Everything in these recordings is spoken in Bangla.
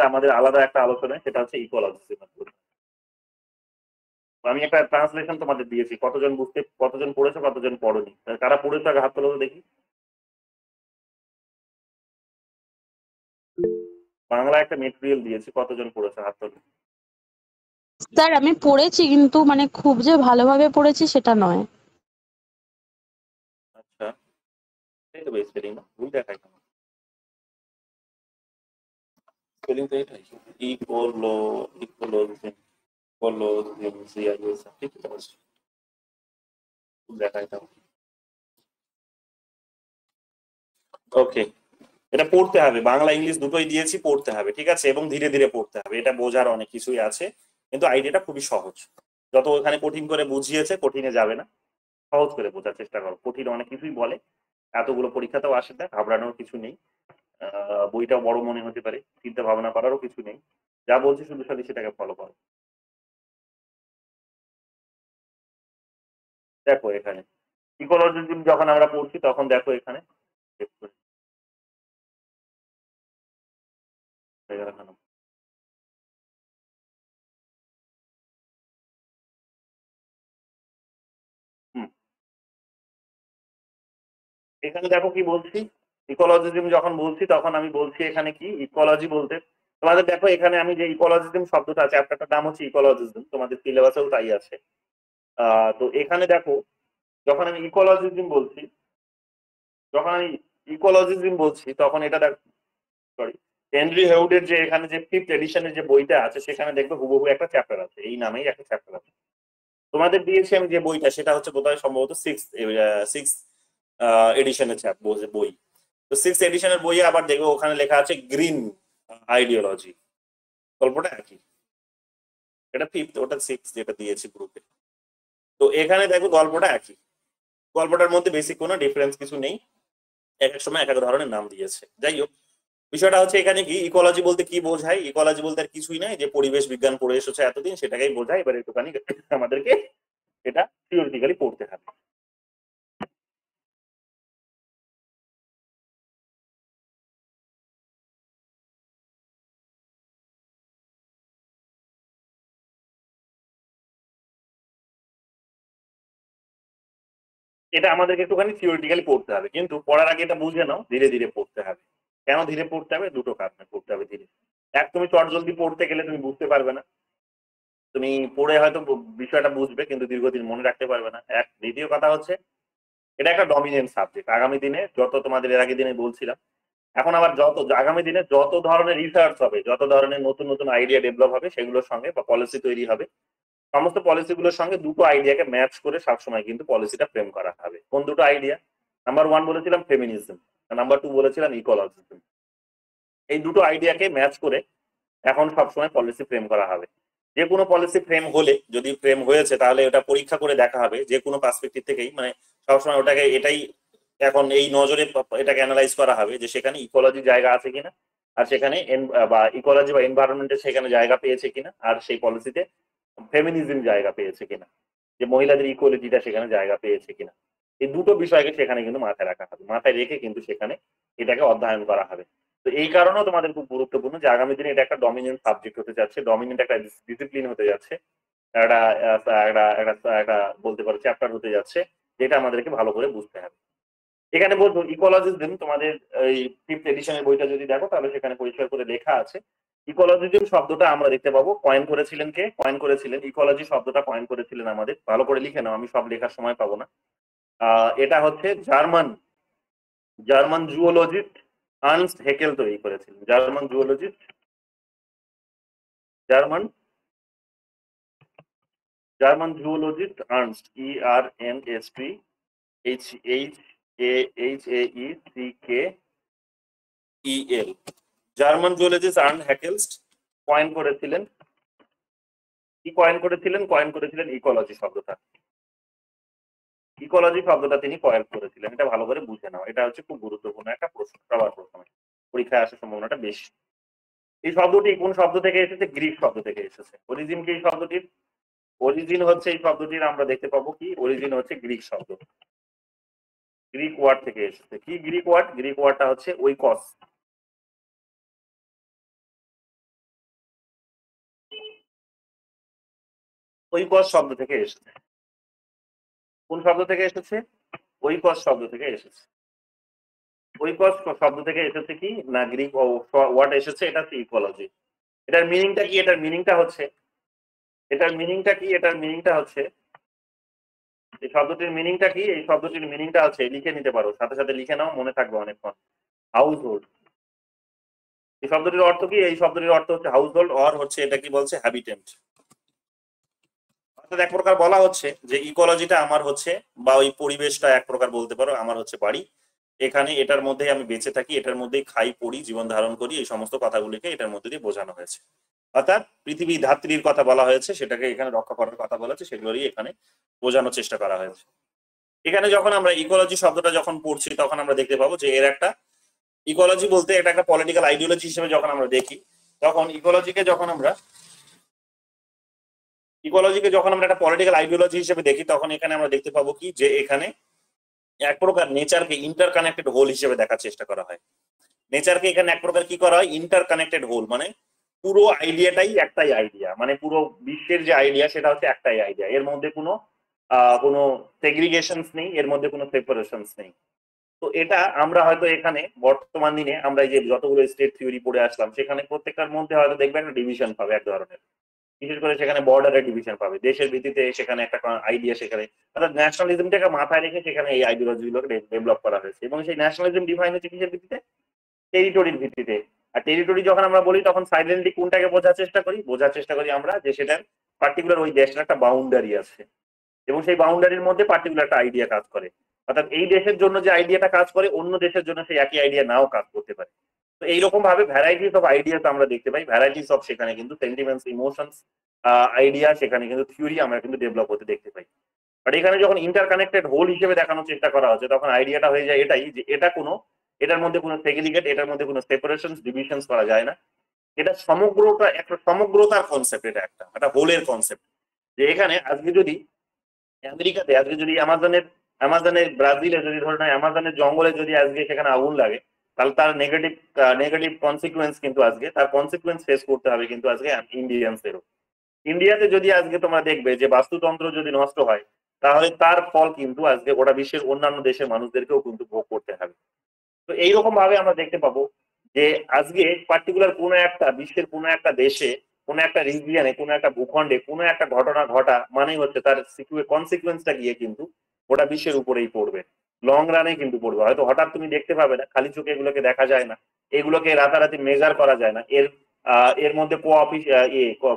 আমাদের আলাদা একটা আলোচনা, সেটা হচ্ছে ইকোলজিজম। আমি একটা ট্রান্সলেশন তোমাদের দিয়েছি, কতজন পড়েছো কতজন পড়োনি, কারা পড়েছো আগে হাত তোলো তো দেখি। বাংলা একটা মেটেরিয়াল দিয়েছি, কতজন পড়েছো হাত তোলো। স্যার আমি পড়েছি, কিন্তু মানে খুব যে ভালোভাবে পড়েছি সেটা নয়। আচ্ছা, এই তো বেশ স্পেলিং না, ভুল দেখাই কেন? স্পেলিং তো এটাই, ইকোলজিজম, ঠিক আছে, ভুল দেখাই তাও। ওকে, এটা পড়তে হবে, বাংলা ইংলিশ দুটোই দিয়েছি, পড়তে হবে, ঠিক আছে, এবং ধীরে ধীরে পড়তে হবে। এটা বোঝার অনেক কিছুই আছে, কিন্তু আইডিয়াটা খুবই সহজ। যত ওখানে কঠিন করে বুঝিয়েছে, কঠিনে যাবে না, সহজ করে বোঝার চেষ্টা করো। কঠিন অনেক কিছুই বলে, এতগুলো পরীক্ষাতেও আসে না, ঘাবড়ানোর কিছু নেই। বইটাও বড় মনে হতে পারে, চিন্তা ভাবনা করারও কিছু নেই, যা বলছি শুধু খালি সেটাকে ফলো করো। দেখো এখানে ইকোলজিজম যখন আমরা পড়ছি, তখন দেখো এখানে এখানে দেখো কি বলছি, ইকোলজিজম যখন বলছি তখন আমি বলছি এখানে কি ইকোলজি বলতে। তোমাদের দেখো এখানে আমি যে ইকোলজিজম শব্দটা আছে, চ্যাপ্টারটার নাম হচ্ছে ইকোলজিজম, তোমাদের সিলেবাসেও তাই আছে। তো এখানে দেখো, যখন আমি ইকোলজিজম বলছি, তখন এটা দেখো, সরি, হেনরি হেউডের যে এখানে যে 5th এডিশনের যে বইটা আছে, সেখানে দেখবে হুবহু একটা চ্যাপ্টার আছে, এই নামেই একটা চ্যাপ্টার আছে। তোমাদের দিয়েছি আমি যে বইটা, সেটা হচ্ছে বোধহয় সম্ভবত সিক্স এডিশনের বই। তো 6th এডিশনের বইয়ে আবার দেখবে ওখানে লেখা আছে গ্রিন আইডিওলজি, গল্পটা একই। এটা 5th, ওটা 6th যেটা দিয়েছি গ্রুপে। তো এখানে দেখো গল্পটা একই, গল্পটার মধ্যে বেসিক কোনো ডিফারেন্স কিছু নেই, এক এক সময় এক এক ধরনের নাম দিয়েছে। যাই হোক, বিষয়টা হচ্ছে এখানে কি ইকোলজি বলতে কি বোঝায়, ইকোলজি বলতে আর কিছুই নাই, যে পরিবেশ বিজ্ঞান পড়ে এসেছে এতদিন, সেটাকেই বোঝায়। এবার একটুখানি আমাদেরকে এটা থিওরিটিক্যালি পড়তে হবে। এটা আমাদেরকে একটুখানি থিওরিটিক্যালি পড়তে হবে, কিন্তু পড়ার আগে এটা বুঝে নাও, ধীরে ধীরে পড়তে হবে। কেন ধীরে পড়তে হবে? দুটো কারণে পড়তে হবে ধীরে। এক, তুমি চট জলদি পড়তে গেলে তুমি বুঝতে পারবে না, তুমি পড়ে হয়তো বিষয়টা বুঝবে কিন্তু দীর্ঘদিন মনে রাখতে পারবে না, এক। দ্বিতীয় কথা হচ্ছে, এটা একটা ডমিনেন্ট সাবজেক্ট আগামী দিনে, যত তোমাদের এর আগের দিনে বলছিলাম, এখন আবার যত আগামী দিনে যত ধরনের রিসার্চ হবে, যত ধরনের নতুন নতুন আইডিয়া ডেভেলপ হবে, সেগুলোর সঙ্গে বা পলিসি তৈরি হবে, সমস্ত পলিসিগুলোর সঙ্গে দুটো আইডিয়াকে ম্যাচ করে সবসময় কিন্তু পলিসিটা ফ্রেম করা হবে। কোন দুটো আইডিয়া? নাম্বার 1 বলেছিলাম ফেমিনিজম, নাম্বার 2 বলেছিলাম ইকোলজিজম। এই দুটো আইডিয়াকে ম্যাচ করে এখন সবসময় পলিসি ফ্রেম করা হবে। যে কোনো পলিসি ফ্রেম হলে, যদি ফ্রেম হয়েছে, তাহলে ওটা পরীক্ষা করে দেখা হবে যে কোনো পার্সপেক্টিভ থেকেই, মানে সবসময় ওটাকে এটাই এখন এই নজরে এটাকে অ্যানালাইজ করা হবে যে সেখানে ইকোলজি জায়গা আছে কিনা, আর সেখানে বা ইকোলজি বা এনভায়রনমেন্টের সেখানে জায়গা পেয়েছে কিনা, আর সেই পলিসিতে ফেমিনিজম জায়গা পেয়েছে কিনা, যে মহিলাদের ইকুয়ালিটিটা সেখানে জায়গা পেয়েছে কিনা। এই দুটো বিষয়কে সেখানে কিন্তু মাথায় রাখা হবে, মাথায় রেখে কিন্তু সেখানে এটাকে অধ্যয়ন করা হবে। তো এই কারণেও তোমাদের খুব গুরুত্বপূর্ণ যে আগামী দিনে এটা একটা ডমিনেন্ট সাবজেক্ট হতে যাচ্ছে, ডমিনেন্ট একটা ডিসিপ্লিন হতে যাচ্ছে, একটা একটা একটা একটা বলতে পারো চ্যাপ্টার হতে যাচ্ছে, যেটা আমাদেরকে ভালো করে বুঝতে হবে। এখানে বলবো ইকোলজিজম, তোমাদের এই 5th এডিশনের বইটা যদি দেখো, তাহলে সেখানে পরিষ্কার করে লেখা আছে ইকোলজিজম শব্দটা আমরা দেখতে পাবো। কয়েন করেছিলেন কে? কয়েন করেছিলেন, ইকোলজি শব্দটা কয়েন করেছিলেন আমাদের, ভালো করে লিখে নাও, আমি সব লেখার সময় পাবো না। এটা হচ্ছে German German zoologist Ernst Haeckel তৈরি করেছিলেন। German zoologist, German German zoologist Ernst, ERNST, HAECKEL, German zoologist Ernst Haeckel coin করেছিলেন। কি কয়েন করেছিলেন? কয়েন করেছিলেন ইকোলজি শব্দটা। ইকোলজি শব্দটা তিনি কয়েন করেছিলেন, এটা ভালো করে বুঝে নাও, এটা হচ্ছে খুব গুরুত্বপূর্ণ একটা প্রশ্ন, সবার প্রথমে পরীক্ষায় আসার সম্ভাবনাটা বেশি। এই শব্দটি কোন শব্দ থেকে এসেছে? গ্রিক শব্দ থেকে এসেছে। অরিজিন কি এই শব্দটির? অরিজিন হচ্ছে এই শব্দটির, আমরা দেখতে পাবো কি অরিজিন হচ্ছে গ্রিক শব্দ, গ্রিক ওয়ার্ড থেকে এসেছে। কি গ্রিক ওয়ার্ড? গ্রিক ওয়ার্ডটা হচ্ছে ওইকস। ঐকস শব্দ থেকে এসেছে। কোন শব্দ থেকে এসেছে? ঐকস শব্দ থেকে এসেছে। ঐকস শব্দ থেকে এসেছে কি না গ্রিক ওয়ার্ড এসেছে, এটা হচ্ছে ইকোলজি। এটার মিনিংটা কি? এটার মিনিংটা হচ্ছে এই শব্দটির মিনিংটা কি? এই শব্দটির মিনিংটা হচ্ছে, লিখে নিতে পারো, সাথে সাথে লিখে নাও, মনে থাকবে অনেকক্ষণ। House hold. এই শব্দটির অর্থ কি? এই শব্দটির অর্থ হচ্ছে হাউস হোল্ড, অর হচ্ছে এটা কি বলছে, হ্যাবিটেন্ট। অর্থাৎ এক প্রকার বলা হচ্ছে যে ইকোলজিটা আমার হচ্ছে, বা ওই পরিবেশটা এক প্রকার বলতে পারো আমার হচ্ছে বাড়ি। এখানে এটার মধ্যেই আমি বেঁচে থাকি, এটার মধ্যেই খাই, পড়ি, জীবন ধারণ করি, এই সমস্ত কথাগুলিকে এটার মধ্যে দিয়ে বোঝানো হয়েছে। অর্থাৎ পৃথিবী ধাত্রীর কথা বলা হয়েছে, সেটাকে এখানে রক্ষা করার কথা বলা হয়েছে, সেগুলোরই এখানে বোঝানোর চেষ্টা করা হয়েছে। এখানে যখন আমরা ইকোলজি শব্দটা যখন পড়ছি তখন আমরা দেখতে পাবো যে এর একটা ইকোলজি বলতে এটা একটা পলিটিক্যাল আইডিওলজি হিসেবে যখন আমরা দেখি, তখন ইকোলজিকে যখন আমরা একটা পলিটিক্যাল আইডিওলজি হিসেবে দেখি, তখন এখানে আমরা দেখতে পাবো কি যে এখানে এক প্রকার নেচারকে ইন্টারকানেক্টেড হোল হিসেবে দেখার চেষ্টা করা হয়। নেচারকে এখানে এক প্রকার কি করা হয়, ইন্টারকানেক্টেড হোল, মানে পুরো আইডিয়াটাই একটাই আইডিয়া, মানে পুরো বিশ্বের যে আইডিয়া সেটা হচ্ছে একটাই আইডিয়া, এর মধ্যে কোনো সেগ্রিগেশনস নেই, এর মধ্যে কোনো সেপারেশনস নেই। তো এটা আমরা হয়তো এখানে বর্তমান দিনে আমরা এই যে যতগুলো স্টেট থিওরি পড়ে আসলাম, সেখানে প্রত্যেকটার মধ্যে হয়তো দেখবেন একটা ডিভিশন পাবে এক ধরনের, বিশেষ করে সেখানে বর্ডারের ডিভিশন পাবে, দেশের ভিত্তিতে সেখানে একটা আইডিয়া, সেখানে অর্থাৎ ন্যাশনালিজমটাকে মাথায় রেখে সেখানে এই আইডিওলজি গুলোকে ডেভেলপ করা হয়েছে। এবং সেই ন্যাশনালিজম ডিফাইন হচ্ছে কিসের ভিত্তিতে? টেরিটরির ভিত্তিতে। আর টেরিটরি যখন আমরা বলি তখন সাইলেন্টলি কোনটাকে বোঝার চেষ্টা করি আমরা, যে সেটার পার্টিকুলার ওই দেশের একটা বাউন্ডারি আছে, এবং সেই বাউন্ডারির মধ্যে পার্টিকুলার একটা আইডিয়া কাজ করে। অর্থাৎ এই দেশের জন্য যে আইডিয়াটা কাজ করে, অন্য দেশের জন্য সেই একই আইডিয়া নাও কাজ করতে পারে। তো এইরকম ভাবে ভ্যারাইটিস অফ আইডিয়াস আমরা দেখতে পাই, ভ্যারাইটিস অফ সেখানে কিন্তু সেন্টিমেন্টস, ইমোশনস, আইডিয়া, সেখানে কিন্তু থিওরি আমরা কিন্তু ডেভেলপ হতে দেখতে পাই। বাট এখানে যখন ইন্টারকানেক্টেড হোল হিসেবে দেখানোর চেষ্টা করা হচ্ছে, তখন আইডিয়াটা হয়ে যায় এটাই যে এটার মধ্যে কোনো সেগ্রিগেট, এটার মধ্যে কোনো সেপারেশন, ডিভিশনস করা যায় না। এটা একটা সমগ্রতার কনসেপ্ট, এটা একটা হোলের কনসেপ্ট। যে এখানে আজকে যদি আমেরিকাতে, আজকে যদি আমাজনের ব্রাজিলে যদি ধরে নেয়, আমাজনের জঙ্গলে যদি আজকে সেখানে আগুন লাগে, তাহলে তার নেগেটিভ কনসিকুয়েন্স কিন্তু আজকে তার কনসিকুয়েন্স ফেস করতে হবে কিন্তু আজকে ইন্ডিয়ানসেরও। ইন্ডিয়াতে যদি আজকে তোমরা দেখবে যে বাস্তুতন্ত্র যদি নষ্ট হয়, তাহলে তার ফল কিন্তু আজকে গোটা বিশ্বের অন্যান্য দেশের মানুষদেরকেও কিন্তু ভোগ করতে হবে। তো এইরকম ভাবে আমরা দেখতে পাবো যে আজকে পার্টিকুলার কোনো একটা বিশ্বের কোনো একটা দেশে, কোনো একটা রিজিয়নে, কোনো একটা ভূখণ্ডে কোনো একটা ঘটনা ঘটা মানেই হচ্ছে তার কনসিকুয়েন্সটা গিয়ে কিন্তু গোটা বিশ্বের উপরেই পড়বে, লং রানে কিন্তু পড়বে। হয়তো হঠাৎ তুমি দেখতে পাবে না, খালি চোখে এগুলোকে দেখা যায় না, এগুলোকে রাতারাতি মেজার করা যায় না, এর মধ্যে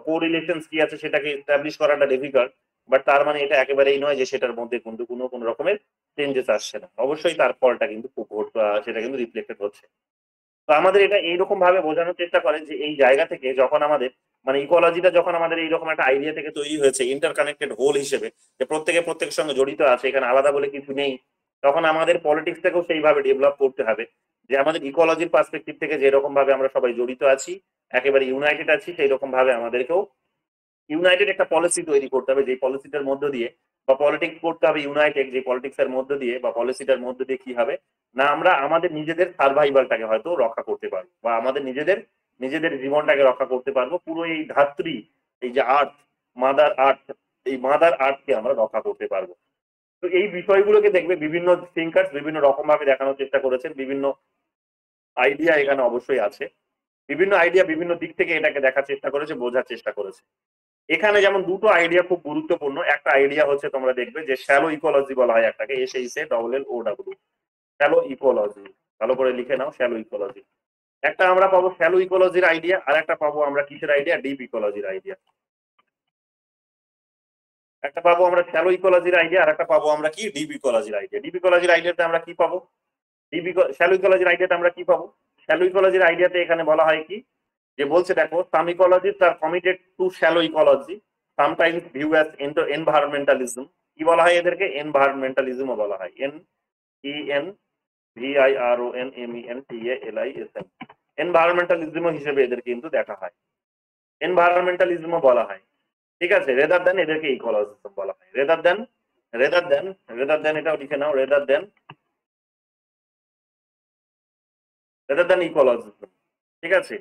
কোরিলেশনস কি আছে সেটাকে এস্টাবলিশ করাটা ডিফিকাল্ট। বাট তার মানে এটা একেবারেই নয় যে সেটার মধ্যে কিন্তু কোনো রকমের চেঞ্জেস আসছে না, অবশ্যই তার ফলটা কিন্তু সেটা কিন্তু রিফ্লেক্টেড হচ্ছে। তো আমাদের এটা এইরকম ভাবে বোঝানোর চেষ্টা করে যে এই জায়গা থেকে যখন আমাদের মানে ইকোলজিটা যখন আমাদের এইরকম একটা আইডিয়া থেকে তৈরি হয়েছে ইন্টারকানেক্টেড হোল হিসেবে, যে প্রত্যেকে প্রত্যেকের সঙ্গে জড়িত আছে, এখানে আলাদা বলে কিছু নেই, তখন আমাদের পলিটিক্সটাকেও সেইভাবে ডেভেলপ করতে হবে যে আমাদের ইকোলজির পার্সপেক্টিভ থেকে যেরকম ভাবে আমরা সবাই জড়িত আছি, একেবারে ইউনাইটেড আছি, সেই রকম ভাবে আমাদেরকেও ইউনাইটেড একটা পলিসি তৈরি করতে হবে, যে পলিসিটার মধ্য দিয়ে বা পলিটিক্স করতে হবে ইউনাইটেড, যে পলিটিক্স এর মধ্য দিয়ে বা পলিসিটার মধ্য দিয়ে কি হবে না, আমরা আমাদের নিজেদের সার্ভাইভালটাকে হয়তো রক্ষা করতে পারবো, বা আমাদের নিজেদের জীবনটাকে রক্ষা করতে পারবো, পুরো এই ধাত্রী, এই যে মাদার আর্থকে আমরা রক্ষা করতে পারবো। তো এই বিষয়গুলোকে দেখবে বিভিন্ন থিঙ্কার্স বিভিন্ন রকম ভাবে দেখানোর চেষ্টা করেছেন, বিভিন্ন আইডিয়া এখানে অবশ্যই আছে, বিভিন্ন আইডিয়া বিভিন্ন দিক থেকে এটাকে দেখার চেষ্টা করেছে, বোঝার চেষ্টা করেছে। এখানে যেমন দুটো আইডিয়া খুব গুরুত্বপূর্ণ, একটা আইডিয়া হচ্ছে তোমরা দেখবে যে শ্যালো ইকোলজি বলা হয় একটাকে, SHALLOW, শ্যালো ইকোলজি, ভালো করে লিখে নাও, শ্যালো ইকোলজি। একটা আমরা পাবো শ্যালো ইকোলজির আইডিয়া, আর একটা পাবো আমরা কিসের আইডিয়া, ডিপ ইকোলজির আইডিয়া। একটা পাবো আমরা শ্যালো ইকোলজির আইডিয়া, আর একটা পাবো আমরা কি, ডিপ ইকোলজির আইডিয়া। ডিপ ইকোলজির আইডিয়াতে আমরা কি পাবো, শ্যালো ইকোলজির আইডিয়াতে আমরা কি পাবো? শ্যালো ইকোলজির আইডিয়াতে এখানে বলা হয় কি, যে বলছে দেখো, some ecologist are committed to shallow ecology, sometimes view as environmentalism. কি বলা হয় এদেরকে? এনভায়রনমেন্টালিজমও বলা হয়, ENVIRONMENTALISM, এনভায়রনমেন্টালিজম হিসেবে এদের কিন্তু দেখা হয়, এনভায়রনমেন্টালিজমও বলা হয়, ঠিক আছে। রেদার দেন এদেরকে ইকোলজিজম বলা হয়, রেদার দেন এটাও লিখে নাও, রেদার দেন ইকোলজিজম, ঠিক আছে।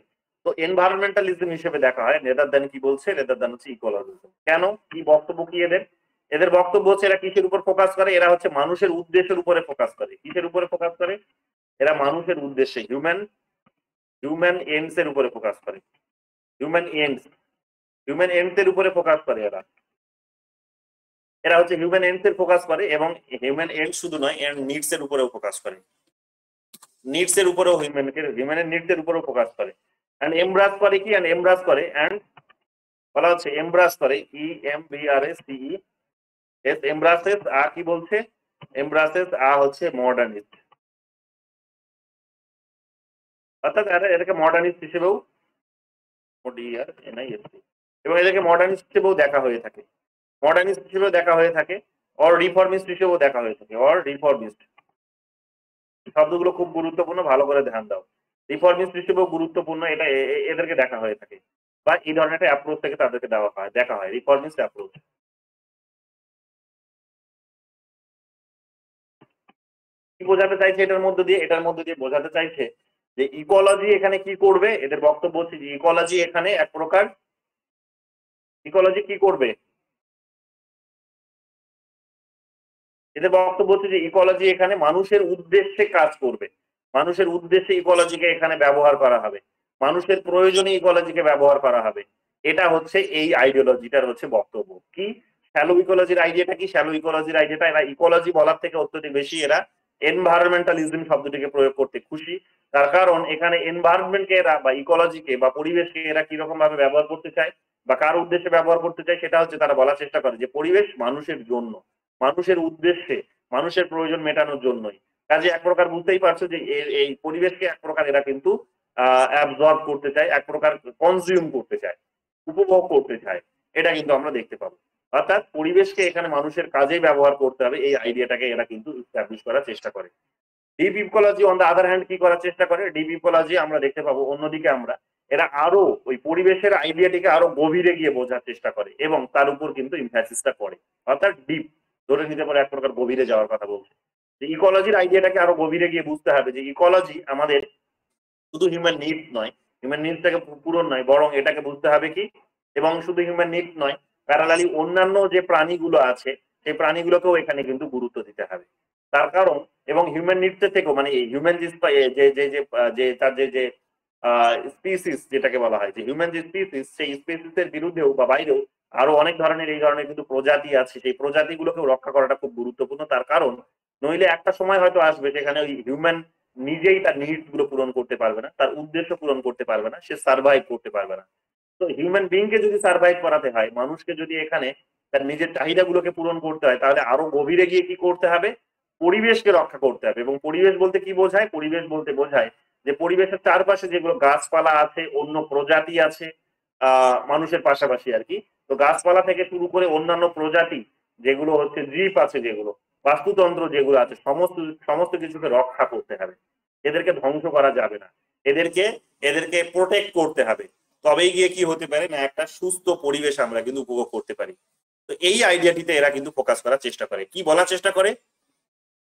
তো এনভায়রনমেন্টালিজম হিসেবে দেখা হয়, রেদার দ্যান কি বলছে, রেদার দ্যান হচ্ছে ইকোলজিজম। কেন, কি বক্তব্য কি এদের? এদের বক্তব্য হচ্ছে এরা কিসের উপর ফোকাস করে, এরা হচ্ছে মানুষের উদ্দেশ্যের উপরে ফোকাস করে। কিসের উপরে ফোকাস করে? এরা মানুষের উদ্দেশ্যে, হিউম্যান এন্ডস এর উপরে ফোকাস করে। হিউম্যান এন্ডস এর উপরে ফোকাস করে এরা। এরা হচ্ছে হিউম্যান এন্ডস এর ফোকাস করে, এবং হিউম্যান এন্ড শুধু নয়, এন্ড নিডস এর উপরেও ফোকাস করে। নিডস এর উপরেও হিউম্যানের নিডস এর উপরেও ফোকাস করে। এন্ড এমব্রাস করে কি, এন্ড এমব্রাস করে, এন্ড বলা হচ্ছে এমব্রাস করে, EMBRACE এস, এমব্রাসেস আ কি বলছে, এমব্রাসেস আ হচ্ছে মডার্নিস্ট, অর্থাৎ এটাকে মডার্নিস্ট হিসেবেও MODERNIST, এবং এদেরকে মডার্নিস্ট হিসেবেও দেখা হয়ে থাকে, মডার্নিস্ট হিসেবেও দেখা হয়ে থাকে, অর রিফর্মিস্ট হিসেবেও দেখা হয়ে থাকে, অর রিফর্মিস্ট। শব্দগুলো খুব গুরুত্বপূর্ণ, ভালো করে ধ্যান দাও। রিফর্মিস্ট হিসেবেও গুরুত্বপূর্ণ, এটা এদেরকে দেখা হয়ে থাকে, বা এই ধরনের একটা অ্যাপ্রোচ থেকে তাদেরকে দেখা হয় রিফর্মিস্ট অ্যাপ্রোচ। কি বোঝাতে চাইছে এটার মধ্যে দিয়ে? এটার মধ্যে দিয়ে বোঝাতে চাইছে যে ইকোলজি এখানে কি করবে। এদের বক্তব্য হচ্ছে যে ইকোলজি এখানে এক প্রকার, ইকোলজি কি করবে, এদের বক্তব্য হচ্ছে যে ইকোলজি এখানে মানুষের উদ্দেশ্যে কাজ করবে, মানুষের উদ্দেশ্যে ইকোলজিকে এখানে ব্যবহার করা হবে, মানুষের প্রয়োজনে ইকোলজিকে ব্যবহার করা হবে। এটা হচ্ছে এই আইডিওলজিটার হচ্ছে বক্তব্য। কি শ্যালো ইকোলজির আইডিয়াটা কি? শ্যালো ইকোলজির আইডিয়াটা, এরা ইকোলজি বলার থেকে অত্যধিক বেশি এরা এনভায়রনমেন্টালিজম শব্দটিকে প্রয়োগ করতে খুশি। তার কারণ এখানে এনভায়রনমেন্টকে এরা বা ইকোলজিকে বা পরিবেশকে এরা কিরকম ভাবে ব্যবহার করতে চায় বা কার উদ্দেশ্যে ব্যবহার করতে চায়, সেটা হচ্ছে তারা বলার চেষ্টা করে যে পরিবেশ মানুষের জন্য, মানুষের উদ্দেশ্যে, মানুষের প্রয়োজন মেটানোর জন্যই। কাজে এক প্রকার বুঝতেই পারছো যে এই পরিবেশকে এক প্রকার এরা কিন্তু অ্যাবজর্ব করতে চায়, এক প্রকার কনজিউম করতে চায়, উপভোগ করতে চায়। এটা কিন্তু আমরা দেখতে পাবো। অর্থাৎ পরিবেশকে এখানে মানুষের কাজে ব্যবহার করতে হবে, এই আইডিয়াটাকে এরা কিন্তু এস্টাবলিশ করার চেষ্টা করে। Deep ecology on the other hand কি করার চেষ্টা করে? ডিপ ইকোলজি আমরা দেখতে পাবো অন্যদিকে আমরা এরা আরো ওই পরিবেশের আইডিয়াটিকে আরো গভীরে গিয়ে বোঝার চেষ্টা করে, এবং তার উপর কিন্তু ইমফ্যাসিসটা করে। অর্থাৎ ডিপ ধরে নিতে পারে এক প্রকার গভীরে যাওয়ার কথা বলছে, যে ইকোলজির আইডিয়াটাকে আরো গভীরে গিয়ে বুঝতে হবে যে ইকোলজি আমাদের শুধু হিউম্যান নিডস নয়, হিউম্যান নিডসটাকে পূরণ নয়, বরং এটাকে বুঝতে হবে কি, এবং শুধু হিউম্যান নিডস নয়, প্যারালালি অন্যান্য যে প্রাণীগুলো আছে সেই প্রাণীগুলোকেও এখানে কিন্তু গুরুত্ব দিতে হবে। তার কারণ, এবং হিউম্যান নিডসের থেকেও মানে হিউম্যান যে তার যে স্পিসিস যেটাকে বলা হয়, যে হিউম্যান যে স্পিসিস, সেই স্পিসিসের বিরুদ্ধেও বা বাইরেও আরো অনেক ধরনের এই ধরনের কিন্তু প্রজাতি আছে, সেই প্রজাতিগুলোকেও রক্ষা করাটা খুব গুরুত্বপূর্ণ। তার কারণ নইলে একটা সময় হয়তো আসবে সেখানে ওই হিউম্যান নিজেই তার নিডস গুলো পূরণ করতে পারবে না, তার উদ্দেশ্য পূরণ করতে পারবে না, সে সার্ভাইভ করতে পারবে না। তো হিউম্যান বিংকে যদি সার্ভাইভ করাতে হয়, মানুষকে যদি এখানে তার নিজের চাহিদাগুলোকে পূরণ করতে হয়, তাহলে আরো গভীরে গিয়ে কি করতে হবে? পরিবেশকে রক্ষা করতে হবে। এবং পরিবেশ বলতে কি বোঝায়? পরিবেশ বলতে বোঝায় যে পরিবেশের চারপাশে যেগুলো গাছপালা আছে, অন্য প্রজাতি আছে মানুষের পাশাপাশি আর কি, তো গাছপালা থেকে শুরু করে অন্যান্য প্রজাতি যেগুলো হচ্ছে জীব আছে, যেগুলো বাস্তুতন্ত্র যেগুলো আছে, সমস্ত সমস্ত কিছুকে রক্ষা করতে হবে, এদেরকে ধ্বংস করা যাবে না, এদেরকে এদেরকে প্রোটেক্ট করতে হবে। তবেই গিয়ে কি হতে পারে না, একটা সুস্থ পরিবেশ আমরা কিন্তু উপভোগ করতে পারি। তো এই আইডিয়াটিতে এরা কিন্তু ফোকাস করার চেষ্টা করে। কি বলার চেষ্টা করে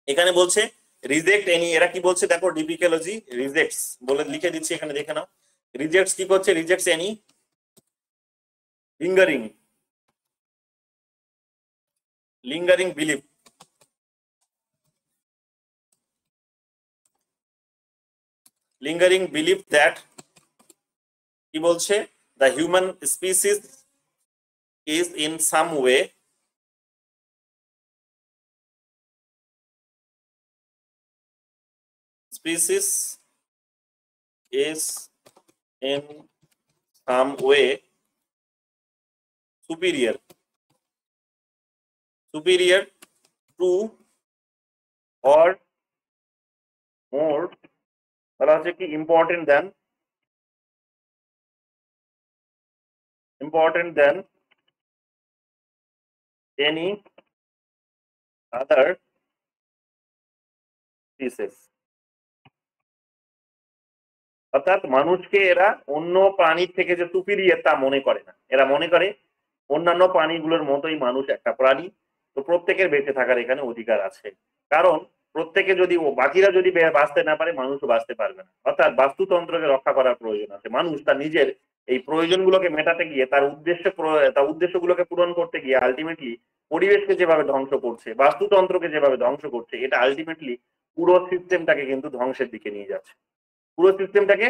এখানে? বলছে রিজেক্ট এনি, এরা কি বলছে দেখো, ডিপিকোলজি রিজেক্টস বলে লিখে দিচ্ছি এখানে, দেখে নাও। রিজেক্টস কি করছে? Rejects any lingering belief, lingering belief that, কি বলছে, the human species is in some way species is in some way superior to or more, বলা হচ্ছে কি, important than any other species। অর্থাৎ মানুষকে এরা অন্য প্রাণীর থেকে যে সুপিরিয়র তা মনে করে না, এরা মনে করে অন্যান্য প্রাণীগুলোর মতোই মানুষ একটা প্রাণী, তো প্রত্যেকের বেঁচে থাকার এখানে অধিকার আছে। কারণ প্রত্যেকে যদি বাকিরা যদি বাঁচতে না পারে, মানুষও বাঁচতে পারবে না। অর্থাৎ বাস্তুতন্ত্রকে রক্ষা করার প্রয়োজন আছে। মানুষ তার নিজের এই প্রয়োজনগুলোকে মেটাতে গিয়ে, তার উদ্দেশ্যগুলোকে পূরণ করতে গিয়ে আলটিমেটলি পরিবেশকে যেভাবে ধ্বংস করছে, বাস্তুতন্ত্রকে যেভাবে ধ্বংস করছে, এটা আলটিমেটলি পুরো সিস্টেমটাকে কিন্তু ধ্বংসের দিকে নিয়ে যাচ্ছে। পুরো সিস্টেমটাকে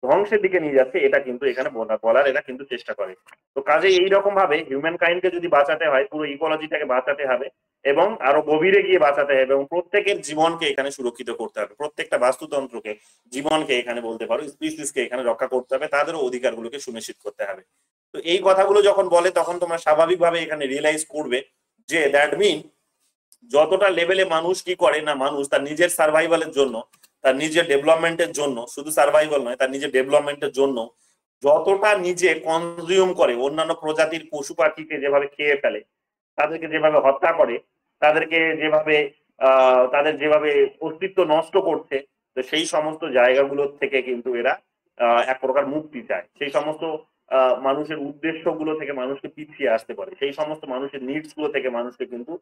ধ্বংসের দিকে নিয়ে যাচ্ছে, এটা কিন্তু এখানে বলার এরা কিন্তু চেষ্টা করে। তো কাজে এইরকম ভাবে হিউম্যান কাইন্ডকে যদি বাঁচাতে হয়, পুরো ইকোলজিটাকে বাঁচাতে হবে এবং আরো গভীরে গিয়ে বাঁচাতে হবে এবং প্রত্যেকের জীবনকে এখানে সুরক্ষিত করতে হবে। প্রত্যেকটা বাস্তুতন্ত্রকে, জীবনকে এখানে বলতে পারো, স্পিসিসকে এখানে রক্ষা করতে হবে, তাদেরও অধিকারগুলোকে সুনিশ্চিত করতে হবে। তো এই কথাগুলো যখন বলে তখন তোমরা স্বাভাবিকভাবে এখানে রিয়েলাইজ করবে যে দ্যাট মিন যতটা লেভেলে মানুষ কি করে না, মানুষ তার নিজের সার্ভাইভালের জন্য, তার নিজের ডেভেলপমেন্টের জন্য, শুধু সার্ভাইভাল নয়, তার নিজের ডেভেলপমেন্টের জন্য যতটা নিজে কনজিউম করে, অন্যান্য প্রজাতির পশু পাখিকে যেভাবে খেয়ে ফেলে, তাদেরকে যেভাবে হত্যা করে, তাদেরকে যেভাবে তাদের যেভাবে অস্তিত্ব নষ্ট করছে, তো সেই সমস্ত জায়গাগুলোর থেকে কিন্তু এরা এক প্রকার মুক্তি চায়। সেই সমস্ত মানুষের উদ্দেশ্যগুলো থেকে মানুষকে পিছিয়ে আসতে পারে, সেই সমস্ত মানুষের নিডস গুলো থেকে মানুষকে কিন্তু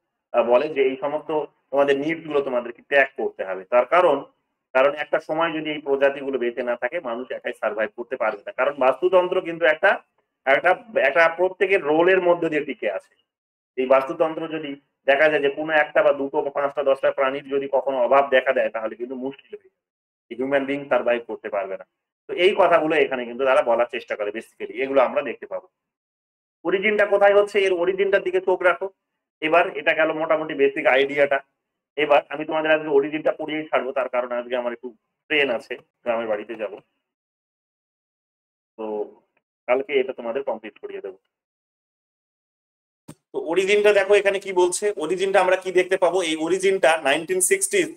বলে যে এই সমস্ত তোমাদের নিডস গুলো তোমাদেরকে ত্যাগ করতে হবে। তার কারণ একটা সময় যদি এই প্রজাতিগুলো বেঁচে না থাকে, মানুষ একাই সার্ভাইভ করতে পারবে না। কারণ বাস্তুতন্ত্র কিন্তু একটা একটা একটা প্রত্যেকের রোলের মধ্যে দিয়ে টিকে আছে। এই বাস্তুতন্ত্র যদি দেখা যায় যে কোনো একটা বা দুটো বা পাঁচটা দশটা প্রাণীর যদি কখনো অভাব দেখা দেয়, তাহলে কিন্তু মুশকিল হয়ে যাবে, হিউম্যান বিং সার্ভাইভ করতে পারবে না। তো এই কথাগুলো এখানে কিন্তু তারা বলার চেষ্টা করে। বেসিক্যালি এগুলো আমরা দেখতে পাবো। অরিজিনটা কোথায় হচ্ছে, এর অরিজিনটার দিকে চোখ রাখো। এবার এটা গেল মোটামুটি বেসিক আইডিয়াটা। এবার আমি তোমাদের আজকে অরিজিনটা পড়িয়েই ছাড়বো, তার কারণ আজকে আমার একটু ট্রেন আছে, গ্রামের বাড়িতে যাব। তো কালকে এটা তোমাদের কমপ্লিট করিয়ে দেবো। তো অরিজিনটা দেখো এখানে কি বলছে। অরিজিনটা আমরা কি দেখতে পাবো, এই অরিজিনটা 1960s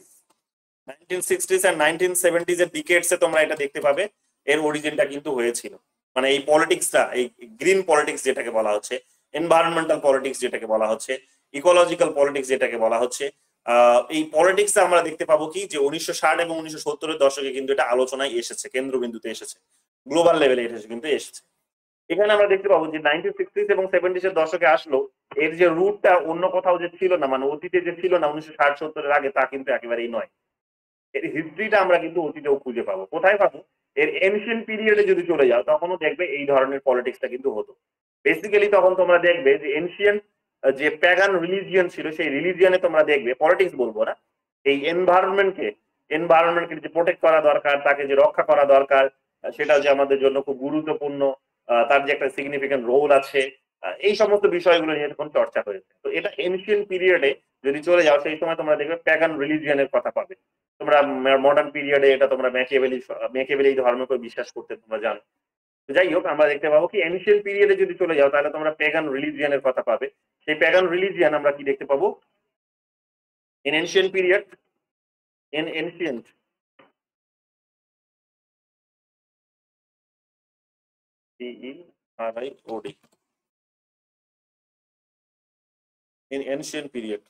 এন্ড 1970s এর ডিকেডসে তোমরা এটা দেখতে পাবে। এর অরিজিনটা কিন্তু হয়েছিল, মানে এই পলিটিক্সটা, এই গ্রিন পলিটিক্স যেটাকে বলা হচ্ছে, এনভায়রনমেন্টাল পলিটিক্স যেটাকে বলা হচ্ছে, ইকোলজিক্যাল পলিটিক্স যেটাকে বলা হচ্ছে, এই পলিটিক্সে আমরা দেখতে পাবো কি যে 1960 এবং 1970 এর দশকে কিন্তু এটা আলোচনায় এসেছে, কেন্দ্রবিন্দুতে এসেছে, গ্লোবাল লেভেলে এসেছে কিন্তু এসেছে। এখানে আমরা দেখতে পাবো যে 1960s এবং 70s এর দশকে আসলো, এর যে রুটটা অন্য কোথাও যে ছিল না, মানে অতীতে যে ছিল না 1960-70 এর আগে, তা কিন্তু একেবারেই নয়। এর হিস্ট্রিটা আমরা কিন্তু অতীতেও খুঁজে পাবো। কোথায় পাবো? এর এনশিয়েন্ট পিরিয়ডে যদি চলে যাও, তখনও দেখবে এই ধরনের পলিটিক্সটা কিন্তু হতো। বেসিক্যালি তখন তোমরা দেখবে যে এনশিয়েন্ট যে প্যাগান রিলিজিয়ন ছিল, সেই রিলিজিয়নে তোমরা দেখবে, পলিটিক্স বলবো না, এই এনভায়রনমেন্টকে যে প্রোটেক্ট করা দরকার, তাকে যে রক্ষা করা দরকার, সেটা যে আমাদের জন্য খুব গুরুত্বপূর্ণ, তার যে একটা সিগনিফিকেন্ট রোল আছে, এই সমস্ত বিষয়গুলো নিয়ে তখন চর্চা হয়েছে। তো এটা এনশিয়েন্ট পিরিয়ডে যদি চলে যাও, সেই সময় তোমরা দেখবে প্যাগান রিলিজিয়নের কথা পাবে। তোমরা মডার্ন পিরিয়ডে এটা তোমরা ম্যাকিয়াভেলি ধর্মকে বিশ্বাস করতে তোমরা জানো। যাই হোক, আমরা দেখতে পাবো কি এনশিয়েন্ট পিরিয়ডে যদি চলে যাও, তাহলে তোমরা প্যাগান রিলিজিয়নের কথা পাবে। সেই প্যাগান রিলিজিয়ন আমরা কি দেখতে পাবো, in ancient period, in ancient PERIOD, in ancient period,